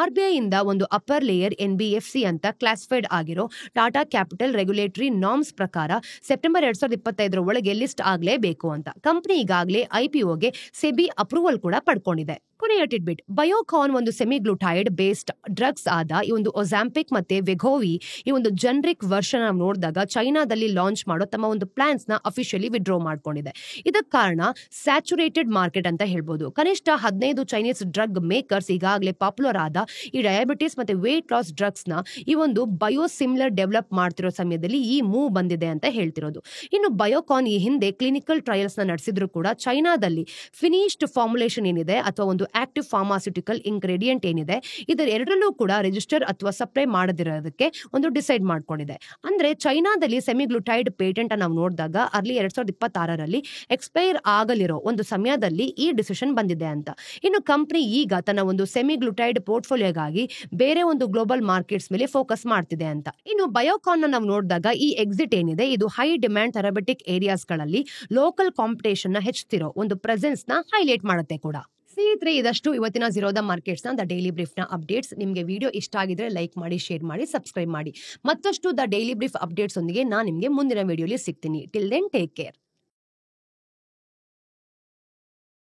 RBI ಇಂದ ಒಂದು ಅಪ್ಪರ್ ಲೇಯರ್ NBFC ಅಂತ ಕ್ಲಾಸಿಫೈಡ್ ಆಗಿರೋ ಟಾಟಾ ಕ್ಯಾಪಿಟಲ್ ರೆಗ್ಯುಲೇಟರಿ ನಾರ್ಮ್ಸ್ ಪ್ರಕಾರ ಸೆಪ್ಟೆಂಬರ್ 2025 ಒಳಗೆ ಲಿಸ್ಟ್ ಆಗಲೇಬೇಕು ಅಂತ. ಕಂಪನಿ ಈಗಾಗಲೇ IPOಗೆ ಸೆಬಿ ಅಪ್ರೂವಲ್ ಕೂಡ ಪಡ್ಕೊಂಡಿದೆ. ಕೊನೆಯ ಟಿಡ್ಬಿಟ್, ಬಯೋಕಾನ್ ಒಂದು ಸೆಮಿಗ್ಲುಟೈಡ್ ಬೇಸ್ಡ್ ಡ್ರಗ್ಸ್ ಆದ ಈ ಒಂದು ಒಜಾಂಪಿಕ್ ಮತ್ತೆ ವೆಗೋವಿ ಈ ಒಂದು ಜನರಿಕ್ ವರ್ಷನ್ ನಾವು ನೋಡಿದಾಗ ಚೈನಾದಲ್ಲಿ ಲಾಂಚ್ ಮಾಡೋ ತಮ್ಮ ಒಂದು ಪ್ಲಾನ್ಸ್ ನ ಅಫಿಷಿಯಲಿ ವಿಡ್ರಾ ಮಾಡ್ಕೊಂಡಿದೆ. ಇದಕ್ಕೆ ಕಾರಣ ಸ್ಯಾಚುರೇಟೆಡ್ ಮಾರ್ಕೆಟ್ ಅಂತ ಹೇಳ್ಬೋದು. ಕನಿಷ್ಠ 15 ಚೈನೀಸ್ ಡ್ರಗ್ ಮೇಕರ್ಸ್ ಈಗಾಗಲೇ ಪಾಪ್ಯುಲರ್ ಆದ ಈ ಡಯಾಬಿಟಿಸ್ ಮತ್ತೆ ವೇಟ್ ಲಾಸ್ ಡ್ರಗ್ಸ್ ನ ಈ ಒಂದು ಬಯೋಸಿಮಿಲರ್ ಡೆವಲಪ್ ಮಾಡ್ತಿರೋ ಸಮಯದಲ್ಲಿ ಈ ಮೂವ್ ಬಂದಿದೆ ಅಂತ ಹೇಳ್ತಿರೋದು. ಇನ್ನು ಬಯೋಕಾನ್ ಈ ಹಿಂದೆ ಕ್ಲಿನಿಕಲ್ ಟ್ರಯಲ್ಸ್ ನ ನಡೆಸಿದ್ರು ಕೂಡ ಚೈನಾದಲ್ಲಿ ಫಿನಿಶ್ಡ್ ಫಾರ್ಮುಲೇಷನ್ ಏನಿದೆ ಅಥವಾ ಒಂದು ಆಕ್ಟಿವ್ ಫಾರ್ಮಾಸ್ಯೂಟಿಕಲ್ ಇಂಗ್ರೀಡಿಯೆಂಟ್ ಏನಿದೆ ಇದರ ಎರಡರಲ್ಲೂ ಕೂಡ ರಿಜಿಸ್ಟರ್ ಅಥವಾ ಸಪ್ಲೈ ಮಾಡದಿರೋದಕ್ಕೆ ಒಂದು ಡಿಸೈಡ್ ಮಾಡ್ಕೊಂಡಿದೆ. ಅಂದ್ರೆ ಚೈನಾದಲ್ಲಿ ಸೆಮಿಗ್ಲುಟೈಡ್ ಪೇಟೆಂಟ್ ನಾವು ನೋಡಿದಾಗ ಅರ್ಲಿ 2026 ಎಕ್ಸ್ಪೈರ್ ಆಗಲಿರೋ ಒಂದು ಸಮಯದಲ್ಲಿ ಈ ಡಿಸಿಷನ್ ಬಂದಿದೆ ಅಂತ. ಇನ್ನು ಕಂಪನಿ ಈಗ ತನ್ನ ಒಂದು ಸೆಮಿಗ್ಲುಟೈಡ್ ಪೋರ್ಟ್ಫೋಲಿಯೋಗಾಗಿ ಬೇರೆ ಒಂದು ಗ್ಲೋಬಲ್ ಮಾರ್ಕೆಟ್ಸ್ ಮೇಲೆ ಫೋಕಸ್ ಮಾಡ್ತಿದೆ ಅಂತ. ಇನ್ನು ಬಯೋಕಾನ್ ನಾವು ನೋಡಿದಾಗ ಈ ಎಕ್ಸಿಟ್ ಏನಿದೆ ಇದು ಹೈ ಡಿಮ್ಯಾಂಡ್ ಥೆರಪೆಟಿಕ್ ಏರಿಯಾಸ್ ಗಳಲ್ಲಿ ಲೋಕಲ್ ಕಾಂಪಿಟೇಷನ್ ನ ಹೆಚ್ಚುತ್ತಿರೋ ಒಂದು ಪ್ರೆಸೆನ್ಸ್ ನ ಹೈಲೈಟ್ ಮಾಡುತ್ತೆ ಕೂಡ. ಸ್ನೇಹಿತರೆ, ಇದಷ್ಟು ಇವತ್ತಿನ ಝೀರೋದ ಮಾರ್ಕೆಟ್ಸ್ ನ ದ ಡೈಲಿ ಬ್ರೀಫ್ ನ ಅಪ್ಡೇಟ್ಸ್. ನಿಮಗೆ ವಿಡಿಯೋ ಇಷ್ಟ ಆಗಿದ್ರೆ ಲೈಕ್ ಮಾಡಿ, ಶೇರ್ ಮಾಡಿ, ಸಬ್ಸ್ಕ್ರೈಬ್ ಮಾಡಿ. ಮತ್ತಷ್ಟು ದ ಡೈಲಿ ಬ್ರೀಫ್ ಅಪ್ಡೇಟ್ಸ್ ಒಂದಿಗೆ ನಾನು ನಿಮಗೆ ಮುಂದಿನ ವಿಡಿಯೋಲಿ ಸಿಗ್ತೀನಿ. Till then take care.